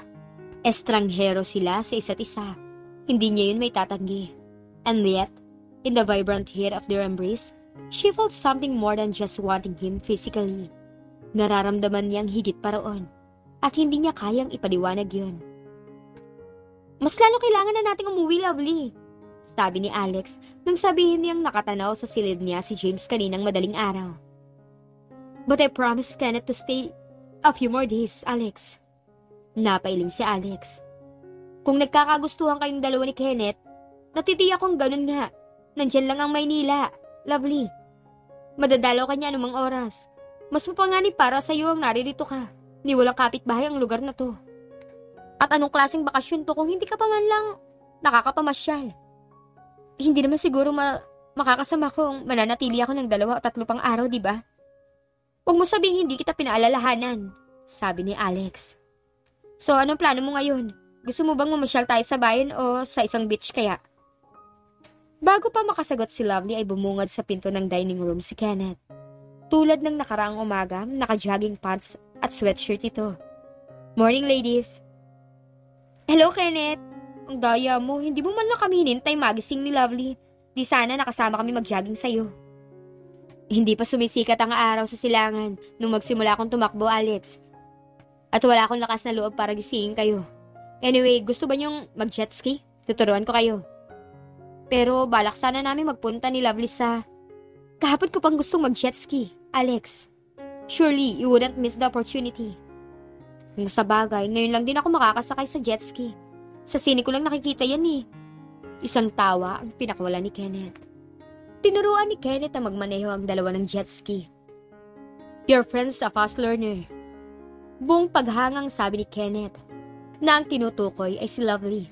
Estranghero sila sa isa't isa. Hindi niya yun may tatanggi. And yet, in the vibrant heat of their embrace, she felt something more than just wanting him physically. Nararamdaman niyang higit pa roon. At hindi niya kayang ipaliwanag yun. Mas lalo kailangan na nating umuwi, Lovely. Sabi ni Alex nang sabihin niyang nakatanaw sa silid niya si James kaninang madaling araw. But I promised Kenneth to stay a few more days, Alex. Napailing si Alex. Kung nagkakagustuhan kayong dalawa ni Kenneth, natitiyak kong ganun nga. Nandyan lang ang Maynila, Lovely. Madadalaw ka niya anumang oras. Mas mapanganib para sa iyo ang naririto ka. Ni walang kapitbahay ang lugar na to. At anong klaseng bakasyon to kung hindi ka pa man lang nakakapamasyal? Hindi naman siguro makakasama kung mananatili ako ng 2 o 3 pang araw, di ba? Huwag mo sabihing hindi kita pinaalalahanan, sabi ni Alex. So, anong plano mo ngayon? Gusto mo bang mamasyal tayo sa bayan o sa isang beach kaya? Bago pa makasagot si Lovely ay bumungad sa pinto ng dining room si Kenneth. Tulad ng nakaraang umaga, naka-jogging pants at sweatshirt ito. Morning, ladies. Hello, Kenneth. Ang daya mo, hindi mo man lang kami hinintay magising ni Lovely. Di sana nakasama kami mag-jogging sa'yo. Hindi pa sumisikat ang araw sa silangan nung magsimula akong tumakbo, Alex. At wala akong lakas na loob para gisingin kayo. Anyway, gusto ba niyong mag-jet ski? Tuturuan ko kayo. Pero balak sana namin magpunta ni Lovely sa... Kahapon ko pang gustong mag-jet ski, Alex. Surely, you wouldn't miss the opportunity. Kung sa bagay, ngayon lang din ako makakasakay sa jet ski. Sa sine ko lang nakikita yan eh. Isang tawa ang pinakwala ni Kenneth. Tinuruan ni Kenneth na magmaneho ang dalawa ng jet ski. Your friend's a fast learner. Buong paghangang sabi ni Kenneth na ang tinutukoy ay si Lovely.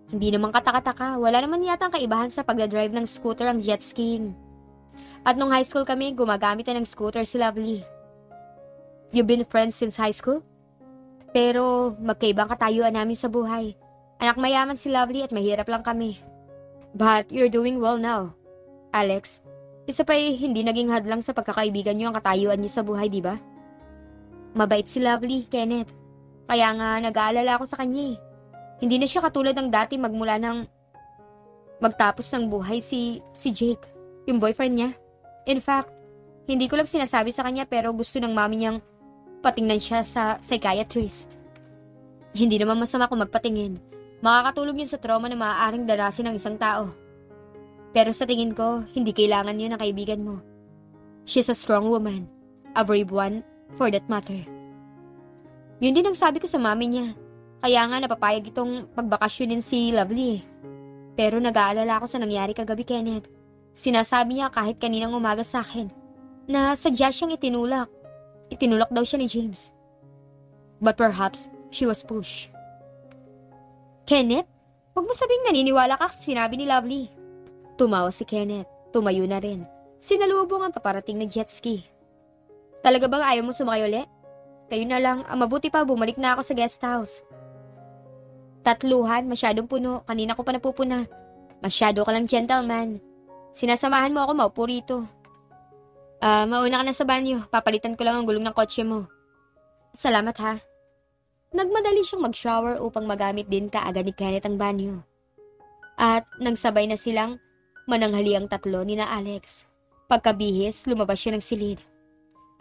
Hindi naman katakataka, wala naman yata ang kaibahan sa pagdadrive ng scooter ang jet skiing. At nung high school kami, gumagamit na ng scooter si Lovely. You've been friends since high school? Pero magkaibang katayuan namin sa buhay. Anak mayaman si Lovely at mahirap lang kami. But you're doing well now. Alex, isa pa hindi naging hadlang sa pagkakaibigan niyo ang katayuan niyo sa buhay, di ba? Mabait si Lovely, Kenneth. Kaya nga nag-aalala ako sa kanya eh. Hindi na siya katulad ng dati magmula ng magtapos ng buhay si Jake, yung boyfriend niya. In fact, hindi ko lang sinasabi sa kanya pero gusto ng mami niyang patingnan siya sa psychiatrist. Hindi naman masama kung magpatingin. Makakatulong yun sa trauma na maaaring darasin ng isang tao. Pero sa tingin ko, hindi kailangan yun ng kaibigan mo. She's a strong woman. A brave one, for that matter. Yun din ang sabi ko sa mami niya. Kaya nga napapayag itong pagbakasyonin si Lovely. Pero nag-aalala ako sa nangyari kagabi, Kenneth. Sinasabi niya kahit kaninang umaga sa akin na sadya siyang itinulak. Itinulak daw siya ni James. But perhaps she was pushed. Kenneth, huwag mo sabing naniniwala ka sa sinabi ni Lovely. Tumawa si Kenneth. Tumayo na rin. Sinalubong ang paparating na jet ski. Talaga bang ayaw mo sumakay uli? Kayo na lang. Ang mabuti pa, bumalik na ako sa guest house. Tatluhan, masyadong puno. Kanina ko pa napupuna. Masyado ka lang gentleman. Sinasamahan mo ako, maupo rito. Mauna ka na sa banyo. Papalitan ko lang ang gulong ng kotse mo. Salamat ha. Nagmadali siyang mag-shower upang magamit din kaagad ni Kenneth ang banyo. At nang sabay na silang mananghali ang tatlo ni na Alex. Pagkabihis, lumabas siya ng silid.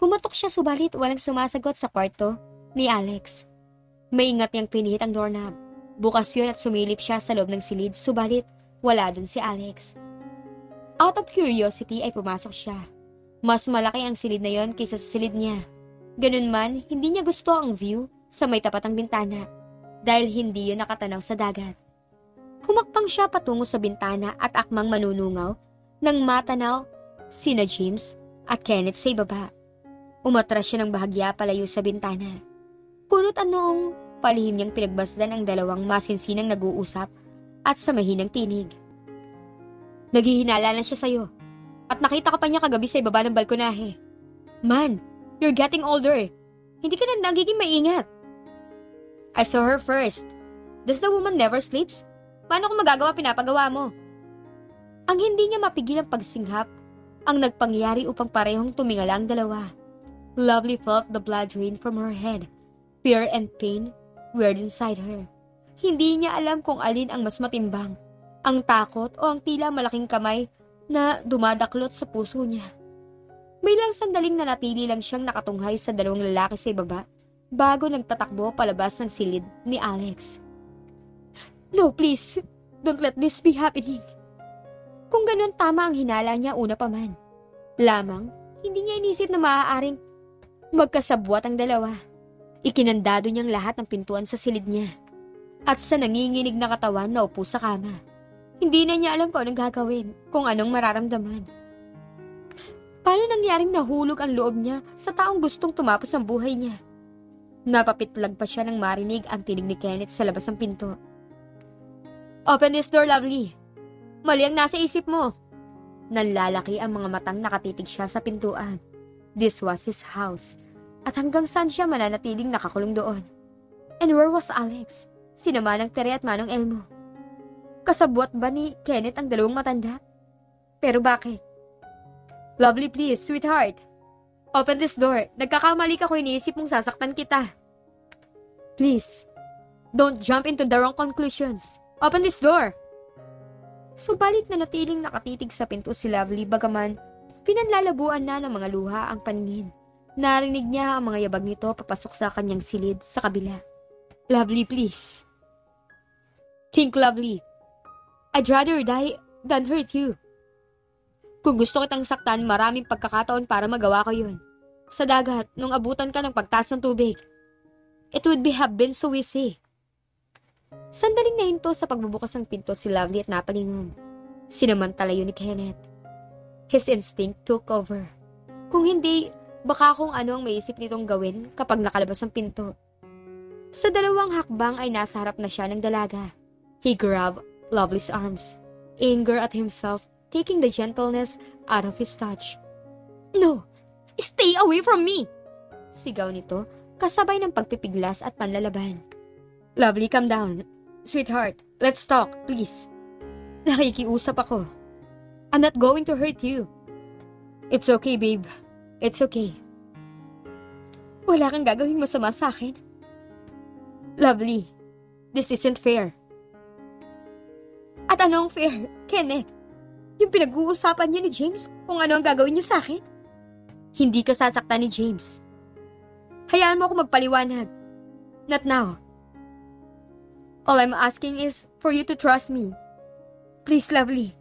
Kumatok siya subalit walang sumasagot sa kwarto ni Alex. Maingat niyang pinihit ang doorknob. Bukas yun at sumilip siya sa loob ng silid subalit wala dun si Alex. Out of curiosity ay pumasok siya. Mas malaki ang silid na yon kaysa sa silid niya. Ganun man, hindi niya gusto ang view sa may tapat ng bintana dahil hindi yun nakatanaw sa dagat. Humakbang siya patungo sa bintana at akmang manunungaw nang matanaw sina James at Kenneth sa ibaba. Umatras siya ng bahagya palayo sa bintana. Kunot noong palihim niyang pinagbasdan ang dalawang masinsinang nag-uusap at sa mahinang tinig. Naghihinala na siya sa'yo at nakita ka pa niya kagabi sa ibaba ng balkonahe. Man, you're getting older. Hindi ka na nagiging maingat. I saw her first. Does the woman never sleeps? Paano kung magagawa pinapagawa mo? Ang hindi niya mapigil ang pagsinghap ang nagpangyari upang parehong tumingala ang dalawa. Lovely felt the blood drain from her head. Fear and pain were inside her. Hindi niya alam kung alin ang mas matimbang, ang takot o ang tila malaking kamay na dumadaklot sa puso niya. May lang sandaling nanatili lang siyang nakatunghay sa dalawang lalaki sa ibaba bago nagtatakbo palabas ng silid ni Alex. No, please. Don't let this be happening. Kung ganun tama ang hinala niya una pa man. Lamang, hindi niya inisip na maaaring magkasabwat ang dalawa. Ikinandado niyang lahat ng pintuan sa silid niya. At sa nanginginig na katawan na upo sa kama. Hindi na niya alam kung anong gagawin, kung anong mararamdaman. Paano nangyaring nahulog ang loob niya sa taong gustong tumapos ang buhay niya? Napapitlag pa siya nang marinig ang tinig ni Kenneth sa labas ng pinto. Open this door, Lovely. Mali ang nasa isip mo. Nanlalaki ang mga matang nakatitig siya sa pintuan. This was his house. At hanggang saan siya mananatiling nakakulong doon? And where was Alex? Sina Manang Tere at Manong Elmo? Kasabwat ba ni Kenneth ang dalawang matanda? Pero bakit? Lovely, please, sweetheart. Open this door. Nagkakamali ka kung iniisip mong sasaktan kita. Please, don't jump into the wrong conclusions. Open this door! Subalit na natiling nakatitig sa pinto si Lovely bagaman pinanlalabuan na ng mga luha ang paningin. Narinig niya ang mga yabag nito papasok sa kanyang silid sa kabila. Lovely, please. Think, Lovely. I'd rather die than hurt you. Kung gusto kitang saktan, maraming pagkakataon para magawa ko yun. Sa dagat, nung abutan ka ng pagtaas ng tubig. It would have been so easy. Sandaling nahinto sa pagbubukas ng pinto si Lovely at napalingon. Sinamantala yun ni Kenneth. His instinct took over. Kung hindi, baka kung ano ang maisip nitong gawin kapag nakalabas ang pinto. Sa dalawang hakbang ay nasa harap na siya ng dalaga. He grabbed Lovely's arms, anger at himself, taking the gentleness out of his touch. No! Stay away from me! Sigaw nito, kasabay ng pagpipiglas at panlalaban. Lovely, calm down. Sweetheart, let's talk, please. Nakikiusap ako. I'm not going to hurt you. It's okay, babe. It's okay. Wala kang gagawing masama sa akin. Lovely, this isn't fair. At anong fair, Kenneth? Yung pinag-uusapan niyo ni James kung ano ang gagawin niyo sa akin? Hindi ka sasaktan ni James. Hayaan mo ako magpaliwanag. Not now. All I'm asking is for you to trust me. Please, Lovely.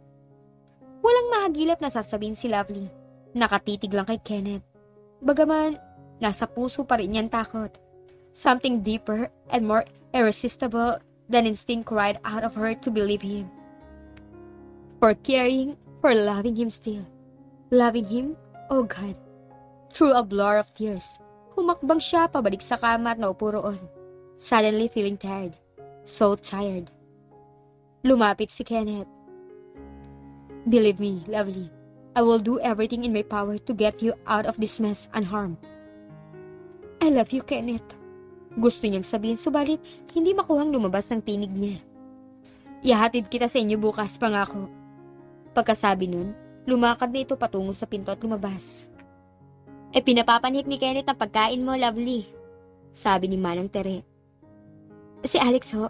Walang mahagilap na sasabihin si Lovely. Nakatitig lang kay Kenneth. Bagaman, nasa puso pa rin niyang takot. Something deeper and more irresistible than instinct cried out of her to believe him. For caring, for loving him still. Loving him, oh God. Through a blur of tears, humakbang siya pabalik sa kama at naupo roon. Suddenly feeling tired. So tired. Lumapit si Kenneth. Believe me, Lovely. I will do everything in my power to get you out of this mess unharmed. I love you, Kenneth. Gusto niyang sabihin, subalit hindi makuhang lumabas ng tinig niya. Ihahatid kita sa inyo bukas, pangako. Pagkasabi nun, lumakad na ito patungo sa pinto at lumabas. Pinapapanhik ni Kenneth ang pagkain mo, Lovely. Sabi ni Manang Tere. Si Alex ho.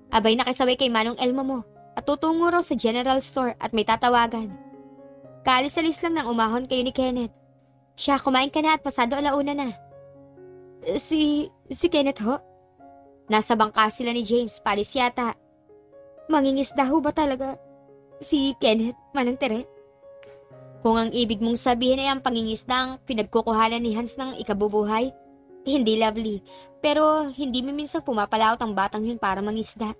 Abay nakisaway kay Manong Elmo mo at tutungo raw sa general store at may tatawagan. Kaalis-alis lang nang umahon kayo ni Kenneth. Siya, kumain ka na at pasado alauna na. Si Kenneth ho? Nasa bangka sila ni James, palis yata. Mangingisda ho ba talaga si Kenneth, Manang Tere? Kung ang ibig mong sabihin ay ang pangingisda ang pinagkukuhanan ni Hans ng ikabubuhay, hindi, Lovely. Pero hindi minsang pumapalaot ang batang yun para mangisda.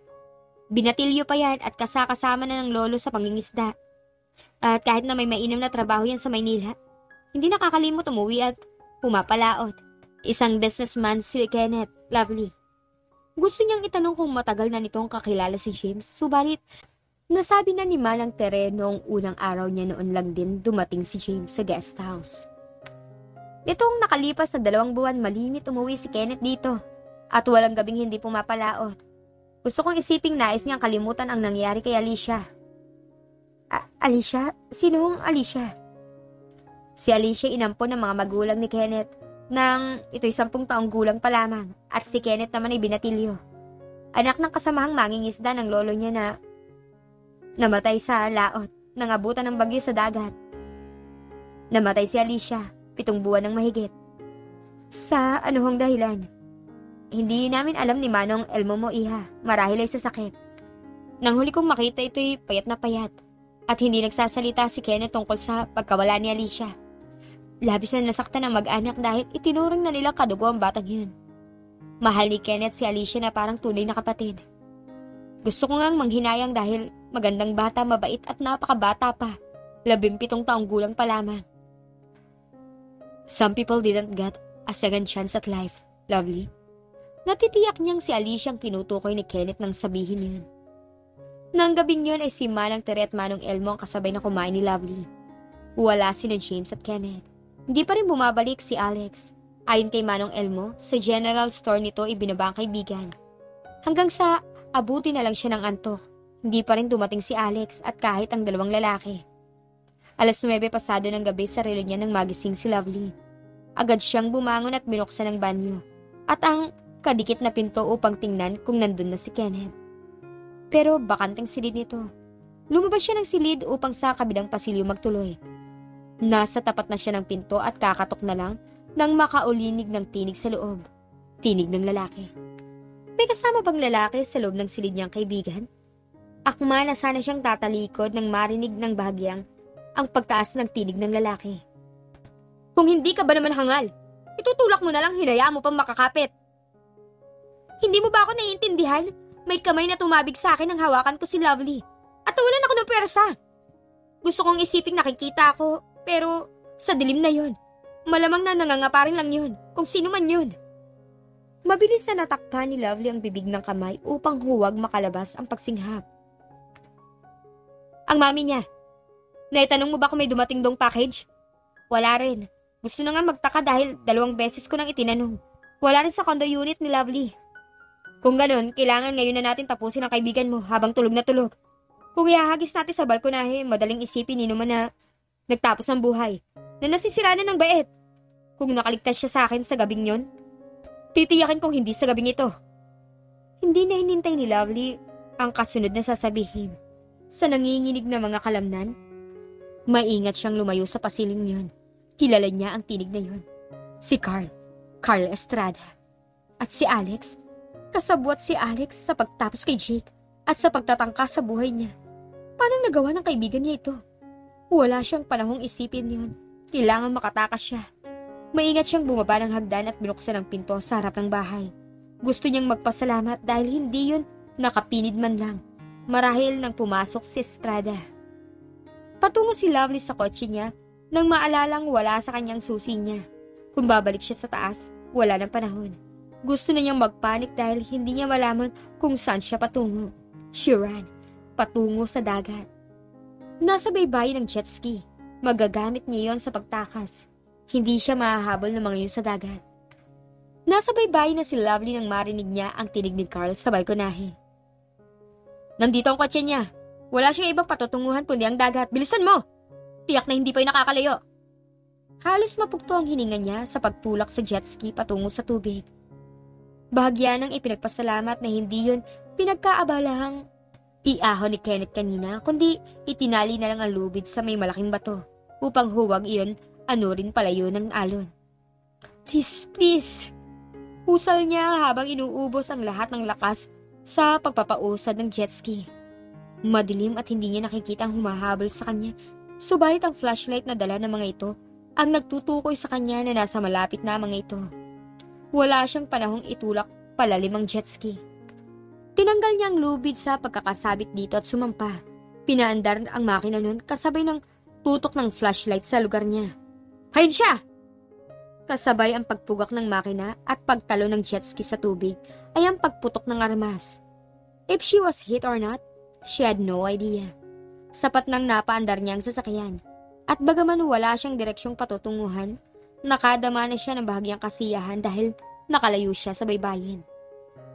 Binatilyo pa yan at kasakasama na ng lolo sa pangingisda. At kahit na may mainam na trabaho yan sa Maynila, hindi nakakalimot umuwi at pumapalaot. Isang businessman si Kenneth, Lovely. Gusto niyang itanong kung matagal na nitong kakilala si James, subalit nasabi na ni Manang Tere noong unang araw niya noon lang din dumating si James sa guest house. Nitong nakalipas na 2 buwan, malimit umuwi si Kenneth dito at walang gabing hindi pumapalaot. Gusto kong isiping nais niyang kalimutan ang nangyari kay Alicia. Alicia? Sinong Alicia? Si Alicia inampon ng mga magulang ni Kenneth nang ito'y 10 taong gulang pa lamang at si Kenneth naman ay binatilyo. Anak ng kasamahang mangingisda ng lolo niya na namatay sa laot nang abutan ng bagyo sa dagat. Namatay si Alicia, 7 buwan ng mahigit. Sa anuhong dahilan? Hindi namin alam ni Manong Elmo mo, iha. Marahil ay sa sakit. Nang huli kong makita ito'y payat na payat at hindi nagsasalita si Kenneth tungkol sa pagkawala ni Alicia. Labis na nasaktan ang mag-anak dahil itinuring na nilang kadugo ang batang yun. Mahal ni Kenneth si Alicia na parang tunay na kapatid. Gusto ko ngang manghinayang dahil magandang bata, mabait at napakabata pa. 17 taong gulang pa lamang. Some people didn't get a second chance at life, Lovely. Natitiyak niyang si Alicia ang tinutukoy ni Kenneth nang sabihin yun. Nang gabing yun ay si Manang Tere at Manong Elmo ang kasabay na kumain ni Lovely. Wala sina James at Kenneth. Hindi pa rin bumabalik si Alex. Ayon kay Manong Elmo, sa general store nito ibinaba ang kaibigan. Hanggang sa abuti na lang siya ng antok. Hindi pa rin dumating si Alex at kahit ang 2 lalaki. 9:00 pasado ng gabi sa relo niya nang magising si Lovely. Agad siyang bumangon at binuksan ang banyo. At ang kadikit na pinto upang tingnan kung nandun na si Kenneth. Pero bakanteng silid nito. Lumabas siya ng silid upang sa kabilang pasilyo magtuloy. Nasa tapat na siya ng pinto at kakatok na lang nang makaulinig ng tinig sa loob. Tinig ng lalaki. May kasama bang lalaki sa loob ng silid niyang kaibigan? Akma na sana siyang tatalikod nang marinig ng bahagyang ang pagtaas ng tinig ng lalaki. Kung hindi ka ba naman hangal, itutulak mo na lang, hinayaan mo pang makakapit. Hindi mo ba ako naiintindihan? May kamay na tumabig sa akin nang hawakan ko si Lovely. At nawalan ako ng pwersa. Gusto kong isiping nakikita ako, pero sa dilim na yon, malamang na nangangaparin lang yon, kung sino man yon. Mabilis na natakpan ni Lovely ang bibig ng kamay upang huwag makalabas ang pagsinghap. Ang mami niya, naitanong mo ba kung may dumating dong package? Wala rin. Gusto na nga magtaka dahil 2 beses ko nang itinanong. Wala rin sa condo unit ni Lovely. Kung ganun, kailangan ngayon na natin tapusin ang kaibigan mo habang tulog na tulog. Kung ihahagis natin sa balkonahe, madaling isipin ni naman na nagtapos ang buhay, na nasisira na ng bait. Kung nakaligtas siya sa akin sa gabing yon, titiyakin kong hindi sa gabing ito. Hindi na hinintay ni Lovely ang kasunod na sasabihin. Sa nanginginig na mga kalamnan, maingat siyang lumayo sa pasiling yon. Kilala niya ang tinig na yon. Si Carl Estrada. At si Alex, kasabwat si Alex sa pagtapos kay Jake at sa pagtatangka sa buhay niya. Paano nagawa ng kaibigan niya ito? Wala siyang panahong isipin yon. Kailangan makatakas siya. Maingat siyang bumaba ng hagdan at binuksan ang pinto sa harap ng bahay. Gusto niyang magpasalamat dahil hindi yun nakapinid man lang. Marahil nang pumasok si Estrada. Patungo si Lovely sa kotse niya nang maalalang wala sa kanyang susi niya. Kung babalik siya sa taas, wala ng panahon. Gusto na niyang magpanik dahil hindi niya malaman kung saan siya patungo. She ran, patungo sa dagat. Nasa baybayin ng jet ski. Magagamit niya yon sa pagtakas. Hindi siya mahahabol ng mga yun sa dagat. Nasa baybayin na si Lovely nang marinig niya ang tinig ni Carl sa balkonahe. Nandito ang kotse niya. Wala siyang ibang patutunguhan kundi ang dagat. Bilisan mo! Tiyak na hindi pa yung nakakalayo. Halos mapugto ang hininga niya sa pagtulak sa jet ski patungo sa tubig. Bahagya nang ipinagpasalamat na hindi yun pinagkaabalahang iahon ni Kenneth kanina, kundi itinali na lang ang lubid sa may malaking bato upang huwag iyon anurin palayo ng alon. Please, please! Husal niya habang inuubos ang lahat ng lakas sa pagpapausad ng jet ski. Madilim at hindi niya nakikita ang humahabol sa kanya, subalit ang flashlight na dala ng mga ito ang nagtutukoy sa kanya na nasa malapit na mga ito. Wala siyang panahong itulak palalim ang jet ski. Tinanggal niya ang lubid sa pagkakasabit dito at sumampa. Pinaandar ang makina nun kasabay ng tutok ng flashlight sa lugar niya. Hayun siya! Kasabay ang pagpugak ng makina at pagtalo ng jet ski sa tubig ay ang pagputok ng armas. If she was hit or not, she had no idea. Sapat nang napaandar niya ang sasakyan. At bagaman wala siyang direksyong patutunguhan, nakadama na siya ng bahagyang kasiyahan dahil nakalayo siya sa baybayin.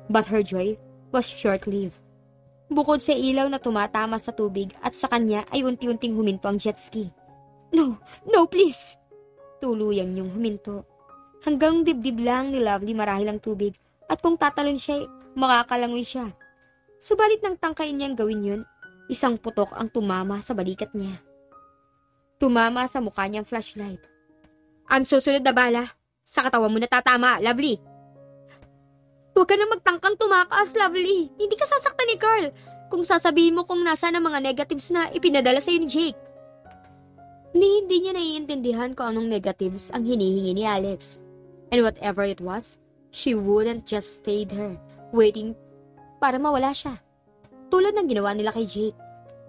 But her joy was short-lived. Bukod sa ilaw na tumatama sa tubig at sa kanya ay unti-unting huminto ang jet ski. No, no please! Tuluyang niyong huminto. Hanggang dibdib lang ni Lovely marahil ang tubig at kung tatalon siya, makakalangoy siya. Subalit nang tangkain niyang gawin yun, isang putok ang tumama sa balikat niya. Tumama sa mukha niyang flashlight. Ang susunod na bala, sa katawan mo natatama, Lovely. Huwag ka na magtangkang tumakas, Lovely. Hindi ka sasaktan ni Carl. Kung sasabihin mo kung nasa na mga negatives na ipinadala sa'yo ni Jake. Hindi niya naiintindihan kung anong negatives ang hinihingi ni Alex. And whatever it was, she wouldn't just stay there, waiting para mawala siya. Tulad ng ginawa nila kay Jake,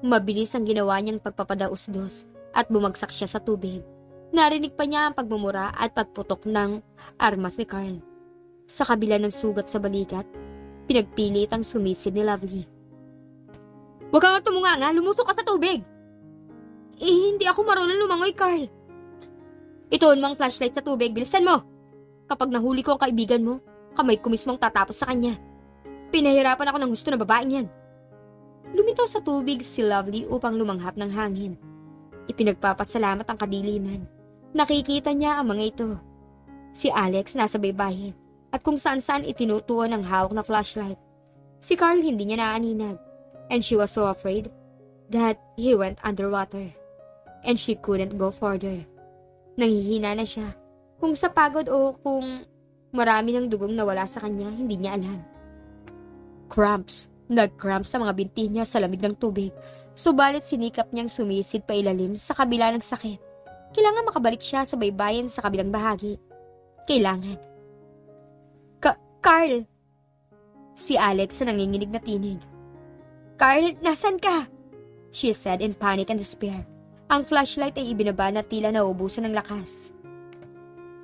mabilis ang ginawa niyang pagpapadaos-dos at bumagsak siya sa tubig. Narinig pa niya ang pagmumura at pagputok ng armas ni Carl. Sa kabila ng sugat sa balikat, pinagpilit ang sumisid ni Lovely. Huwag kang tumunganga, lumusok ka sa tubig! Hindi ako marunong lumangoy, Carl. Ituon mo ang flashlight sa tubig, bilisan mo! Kapag nahuli ko ang kaibigan mo, kamay ko mismo ang tatapos sa kanya. Pinahirapan ako ng gusto na babaeng yan. Lumitaw sa tubig si Lovely upang lumanghap ng hangin. Ipinagpapasalamat ang kadiliman. Nakikita niya ang mga ito. Si Alex nasa baybayin at kung saan-saan itinutuon ang hawak na flashlight. Si Carl hindi niya naaninag and she was so afraid that he went underwater and she couldn't go further. Nanghihina na siya. Kung sa pagod o kung marami ng dugong nawala sa kanya, hindi niya alam. Cramps Nag-cramp sa mga binti niya sa lamig ng tubig, subalit sinikap niyang sumisid pa ilalim sa kabila ng sakit. Kailangan makabalik siya sa baybayin sa kabilang bahagi. Kailangan. Carl! Si Alex na nanginginig na tinig. Carl, nasan ka? She said in panic and despair. Ang flashlight ay ibinaba na tila naubusan ng lakas.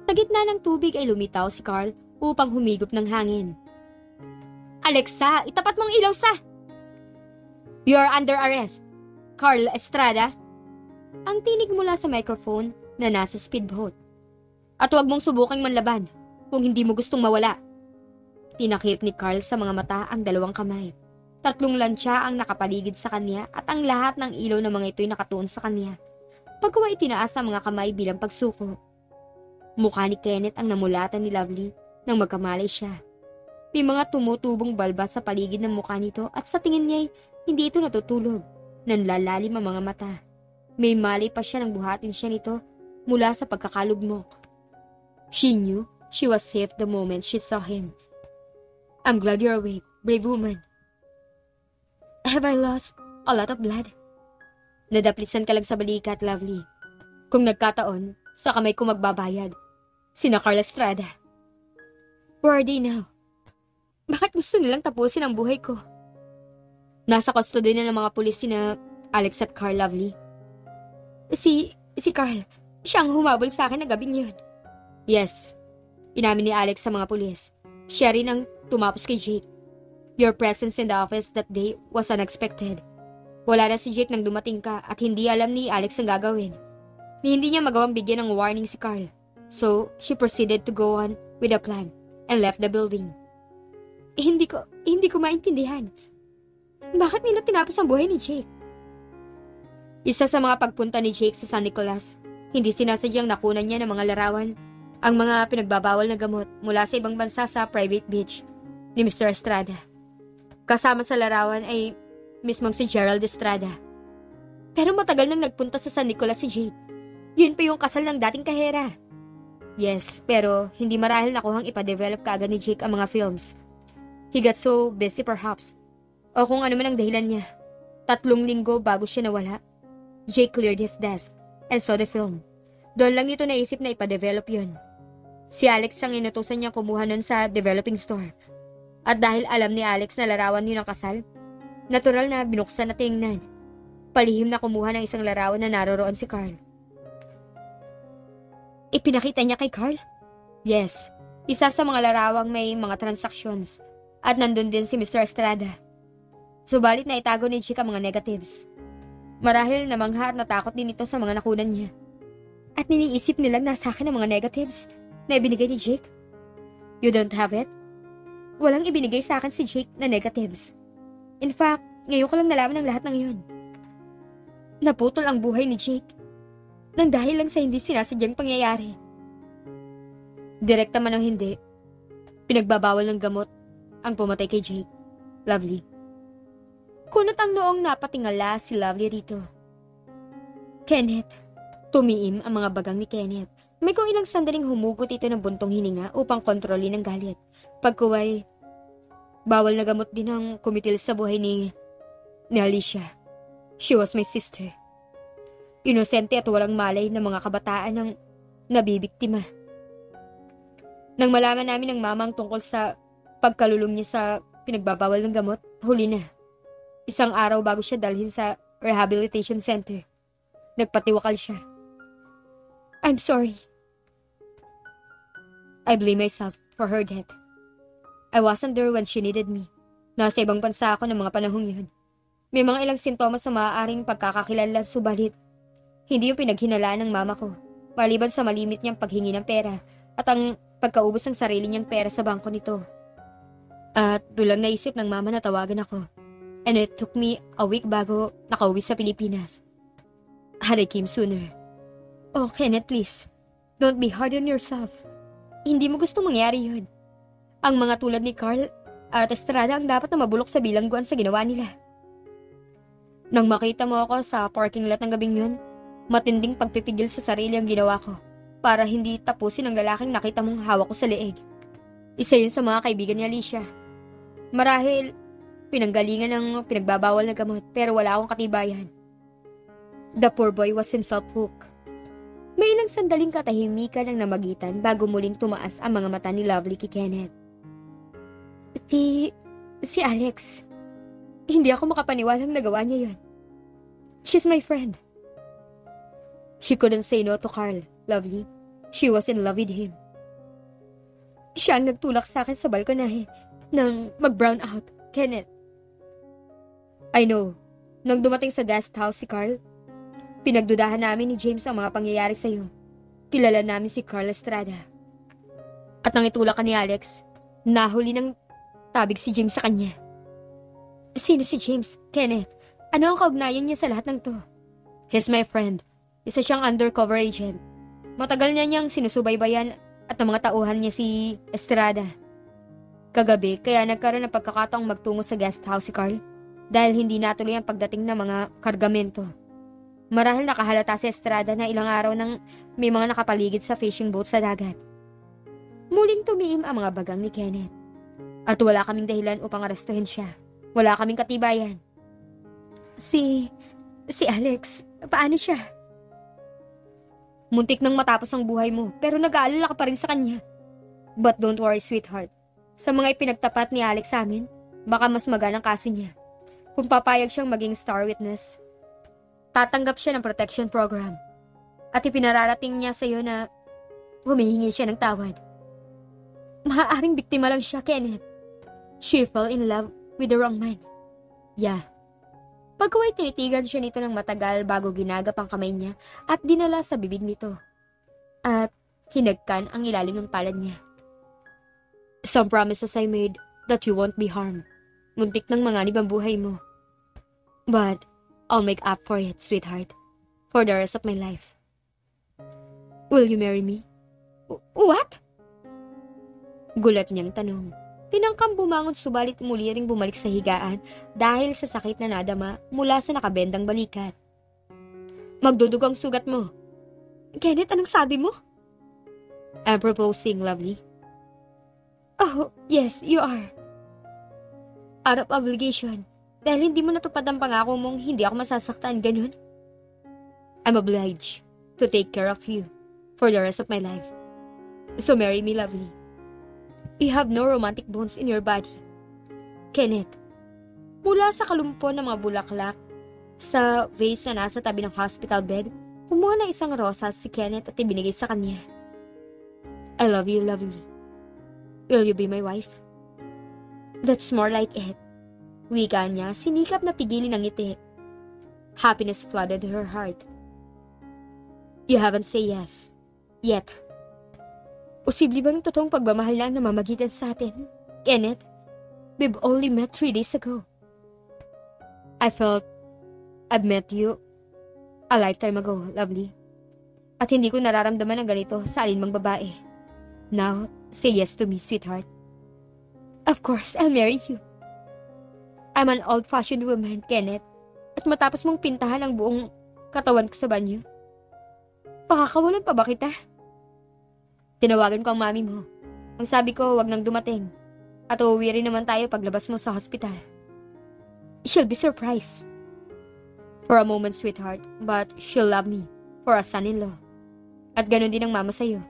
Sa gitna ng tubig ay lumitaw si Carl upang humigop ng hangin. Alexa, itapat mong ilaw sa... You're under arrest. Carl Estrada. Ang tinig mula sa microphone na nasa speedboat. At huwag mong subukang manlaban kung hindi mo gustong mawala. Tinakip ni Carl sa mga mata ang dalawang kamay. 3 lansya ang nakapaligid sa kanya at ang lahat ng ilaw ng mga ito'y nakatuon sa kanya. Pagkuha itinaas ang mga kamay bilang pagsuko. Mukha ni Kenneth ang namulatan ni Lovely nang magkamalay siya. May mga tumutubong balba sa paligid ng mukha nito at sa tingin niya'y hindi ito natutulog. Nanlalalim ang mga mata. May malay pa siya nang buhatin siya nito mula sa pagkakalugmok. She knew she was safe the moment she saw him. I'm glad you're awake, brave woman. Have I lost a lot of blood? Nadaplisan ka lang sa balikat, Lovely. Kung nagkataon, sa kamay ko magbabayad. Sina Carl Estrada. Where are they now? Bakit gusto nilang tapusin ang buhay ko? Nasa custody na ng mga pulis sina Alex at Carl, Lovely. Si Carl, siya ang humabol sa akin na gabing yun. Yes, inamin ni Alex sa mga pulis. Siya rin ang tumapos kay Jake. Your presence in the office that day was unexpected. Wala na si Jake nang dumating ka at hindi alam ni Alex ang gagawin. Hindi niya magawang bigyan ng warning si Carl. So, she proceeded to go on with the plan and left the building. Hindi ko maintindihan. Bakit nila tinapos ang buhay ni Jake? Isa sa mga pagpunta ni Jake sa San Nicolas, hindi sinasadyang nakunan niya ng mga larawan ang mga pinagbabawal na gamot mula sa ibang bansa sa private beach ni Mr. Estrada. Kasama sa larawan ay mismong si Gerald Estrada. Pero matagal nang nagpunta sa San Nicolas si Jake. Yun pa yung kasal ng dating kahera. Yes, pero hindi marahil nakuhang ipadevelop kaagad ni Jake ang mga films. He got so busy perhaps. O kung ano man ang dahilan niya. 3 linggo bago siya nawala, Jake cleared his desk and saw the film. Doon lang ito naisip na ipadevelop yun. Si Alex ang inutusan niya kumuha nun sa developing store. At dahil alam ni Alex na larawan yun ang kasal, natural na binuksan na tingnan. Palihim na kumuha ng isang larawan na naroroon si Carl. Ipinakita niya kay Carl? Yes, isa sa mga larawang may mga transactions. At nandun din si Mr. Estrada. Subalit na itago ni Jake ang mga negatives. Marahil namangha at natakot din ito sa mga nakunan niya. At niniisip nilang nasa akin ang mga negatives na ibinigay ni Jake. You don't have it? Walang ibinigay sa akin si Jake na negatives. In fact, ngayon ko lang nalaman ang lahat ng yun. Naputol ang buhay ni Jake nang dahil lang sa hindi sinasadyang pangyayari. Direkta man o hindi, pinagbabawal ng gamot ang pumatay kay Jake. Lovely. Kunot ang noong napatingala si Lovely rito. Kenneth. Tumiim ang mga bagang ni Kenneth. May kung ilang sandaling humugot ito ng buntong hininga upang kontrolin ang galit. Pagkuway, bawal na gamot din ang kumitil sa buhay ni Alicia. She was my sister. Inosente at walang malay ng mga kabataan ng nabibiktima. Nang malaman namin ng mamang tungkol sa pagkalulong niya sa pinagbabawal ng gamot, huli na. 1 araw bago siya dalhin sa rehabilitation center. Nagpatiwakal siya. I'm sorry. I blame myself for her death. I wasn't there when she needed me. Nasa ibang bansa ako ng mga panahong yun. May mga ilang sintomas na maaaring pagkakakilala subalit hindi yung pinaghinalaan ng mama ko, maliban sa malimit niyang paghingi ng pera at ang pagkaubos ng sarili niyang pera sa bangko nito. At dulang naisip ng mama na tawagan ako. And it took me a week bago nakauwi sa Pilipinas. Had I came sooner. Oh, Kenneth, please. Don't be hard on yourself. Hindi mo gusto mangyari yun. Ang mga tulad ni Carl at Estrada ang dapat na mabulok sa bilangguan sa ginawa nila. Nang makita mo ako sa parking lot ng gabing yun, matinding pagpipigil sa sarili ang ginawa ko para hindi tapusin ang lalaking nakita mong hawak ko sa leeg. Isa yun sa mga kaibigan ni Alicia. Marahil, pinanggalingan ng pinagbabawal na gamot pero wala akong katibayan. The poor boy was himself hooked. May ilang sandaling katahimikan ang namagitan bago muling tumaas ang mga mata ni Lovely kay Kenneth. Si Alex. Hindi ako makapaniwalang nagawa niya yun. She's my friend. She couldn't say no to Carl, Lovely. She was in love with him. Siya ang nagtulak sa akin sa balkonahe nang mag-brown out, Kenneth. I know. Nang dumating sa guest house si Carl, pinagdudahan namin ni James ang mga pangyayari sa'yo. Kilala namin si Carl Estrada. At nang itulak ka ni Alex, nahuli ng tabig si James sa kanya. Sino si James, Kenneth? Ano ang kaugnayan niya sa lahat ng to? He's my friend. Isa siyang undercover agent. Matagal niya niyang sinusubaybayan at ang mga tauhan niya si Estrada. Kagabi, kaya nagkaroon ng pagkakataong magtungo sa guest house si Carl dahil hindi natuloy ang pagdating ng mga kargamento. Marahil nakahalata si Estrada na ilang araw nang may mga nakapaligid sa fishing boat sa dagat. Muling tumiim ang mga bagang ni Kenneth. At wala kaming dahilan upang arestuhin siya. Wala kaming katibayan. Si Alex, paano siya? Muntik nang matapos ang buhay mo, pero nag-aalala ka pa rin sa kanya. But don't worry, sweetheart. Sa mga ipinagtapat ni Alex sa amin, baka mas magaan ang kaso niya. Kung papayag siyang maging star witness, tatanggap siya ng protection program. At ipinararating niya sa iyo na humihingi siya ng tawad. Maaaring biktima lang siya, Kenneth. She fell in love with the wrong man. Yeah. Pagkaway tinitigan siya nito ng matagal bago ginagap ang kamay niya at dinala sa bibig nito. At hinagkan ang ilalim ng palad niya. Some promises I made that you won't be harmed. Muntik ng manganib ang buhay mo. But I'll make up for it, sweetheart. For the rest of my life. Will you marry me? What? Gulat niyang tanong. Tinangkang bumangon subalit muli ring bumalik sa higaan dahil sa sakit na nadama mula sa nakabendang balikat. Magdudugang sugat mo. Kenneth, anong sabi mo? I'm proposing, Lovely. Oh, yes, you are. Out of obligation. Dahil hindi mo natupad ang pangako mong hindi ako masasaktan, ganun? I'm obliged to take care of you for the rest of my life. So marry me, Lovely. You have no romantic bones in your body. Kenneth, mula sa kalumpon ng mga bulaklak sa vase na nasa tabi ng hospital bed, kumuha na isang rosas si Kenneth at ibinigay sa kanya. I love you, Lovely. Will you be my wife? That's more like it. Wika niya, sinikap na pigilin ang ngiti. Happiness flooded her heart. You haven't said yes. Yet. Posible bang totoong pagmamahal na ang namamagitan sa atin? Kenneth, we've only met 3 days ago. I felt I'd met you a lifetime ago, Lovely. At hindi ko nararamdaman ang ganito sa alinmang babae. Now, say yes to me, sweetheart. Of course, I'll marry you. I'm an old-fashioned woman, Kenneth. At matapos mong pintahan ang buong katawan ko sa banyo, pakakawalan pa ba kita? Tinawagan ko ang mami mo. Ang sabi ko, wag nang dumating. At uuwi rin naman tayo paglabas mo sa hospital. She'll be surprised. For a moment, sweetheart, but she'll love me for a son-in-law. At ganun din ang mama sa'yo.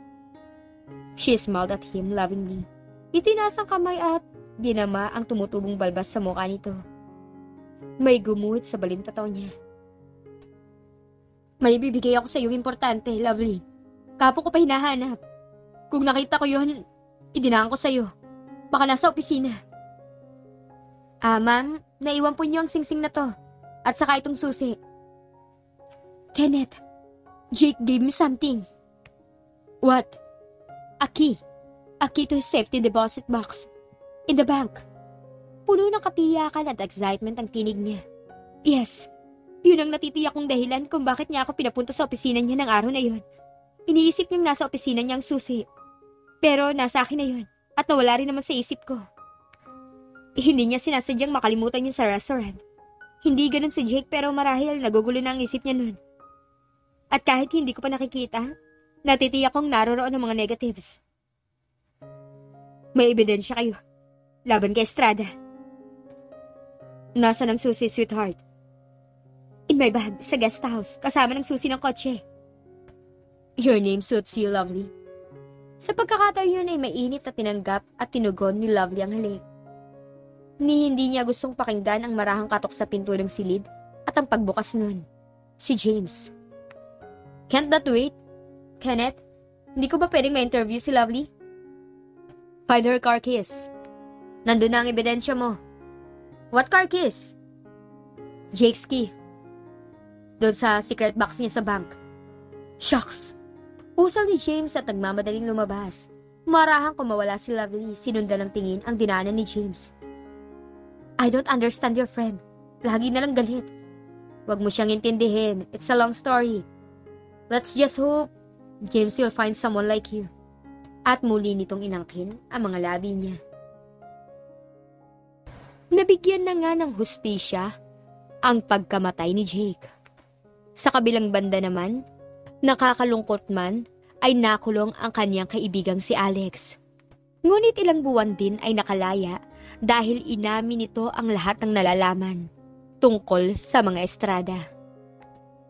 She smiled at him lovingly. Itinaas ang kamay at dinama ang tumutubong balbas sa mukha nito. May gumuhit sa balintataw niya. May bibigay ako sa iyo importante, Lovely. Kapo ko pa hinahanap. Kung nakita ko yun, idinaan ko sa'yo. Baka nasa opisina. Ma'am, naiwan po niyo ang singsing na to. At saka itong susi. Kenneth, Jake gave me something. What? A key. A key to his safety deposit box. In the bank. Puno ng katiyakan at excitement ang tinig niya. Yes, yun ang natitiyak kong dahilan kung bakit niya ako pinapunta sa opisina niya ng araw na yun. Iniisip niyang nasa opisina niya ang susi. Pero nasa akin na yun at nawala rin naman sa isip ko. Hindi niya sinasadyang makalimutan yun sa restaurant. Hindi ganun si Jake pero marahil nagugulo na ang isip niya nun. At kahit hindi ko pa nakikita, natitiyak kong naroroon ang mga negatives. May ebidensya kayo. Laban kay Estrada. Nasaan ang susi, sweetheart? In my bag, sa guest house, kasama ng susi ng kotse. Your name suits you, Lovely. Sa pagkakataon yun ay mainit na tinanggap at tinugon ni Lovely ang halik. Ni hindi niya gustong pakinggan ang marahang katok sa pinto ng silid at ang pagbukas nun. Si James. Can't that wait? Kenneth, hindi ko ba pwedeng ma-interview si Lovely? Find her car keys. Nandun na ang ebidensya mo. What car keys? Jake's key. Doon sa secret box niya sa bank. Shucks! Usal ni James at nagmamadaling lumabas. Marahang kung mawala si Lovely, sinundan ng tingin ang dinaanan ni James. I don't understand your friend. Lagi na lang galit. Huwag mo siyang intindihin. It's a long story. Let's just hope James will find someone like you. At muli nitong inangkin ang mga labi niya. Nabigyan na nga ng hustisya ang pagkamatay ni Jake. Sa kabilang banda naman, nakakalungkot man ay nakulong ang kanyang kaibigang si Alex. Ngunit ilang buwan din ay nakalaya dahil inamin nito ang lahat ng nalalaman tungkol sa mga estrada.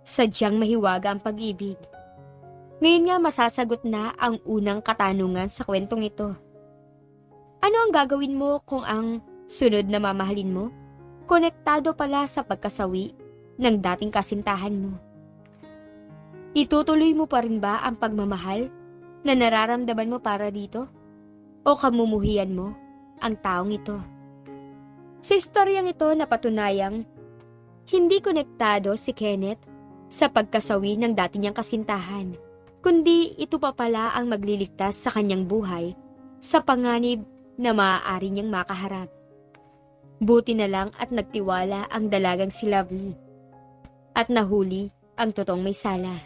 Sadyang mahiwaga ang pag-ibig. Ngayon nga masasagot na ang unang katanungan sa kwentong ito. Ano ang gagawin mo kung ang sunod na mamahalin mo konektado pala sa pagkasawi ng dating kasintahan mo? Itutuloy mo pa rin ba ang pagmamahal na nararamdaman mo para dito? O kamumuhian mo ang taong ito? Sa istoryang ito napatunayang hindi konektado si Kenneth sa pagkasawi ng dati niyang kasintahan, kundi ito pa pala ang magliligtas sa kanyang buhay sa panganib na maaari niyang makaharap. Buti na lang at nagtiwala ang dalagang si Lovely at nahuli ang totoong may sala.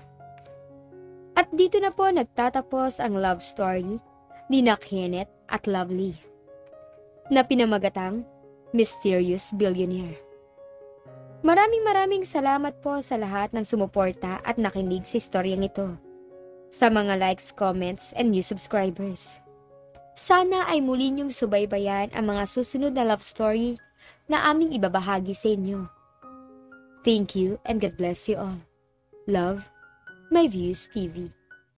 At dito na po nagtatapos ang love story ni Kenneth at Lovely na pinamagatang Mysterious Billionaire. Maraming salamat po sa lahat ng sumuporta at nakinig sa istoryang ito. Sa mga likes, comments, and new subscribers. Sana ay muli niyong subaybayan ang mga susunod na love story na aming ibabahagi sa inyo. Thank you and God bless you all. Love, My Views TV.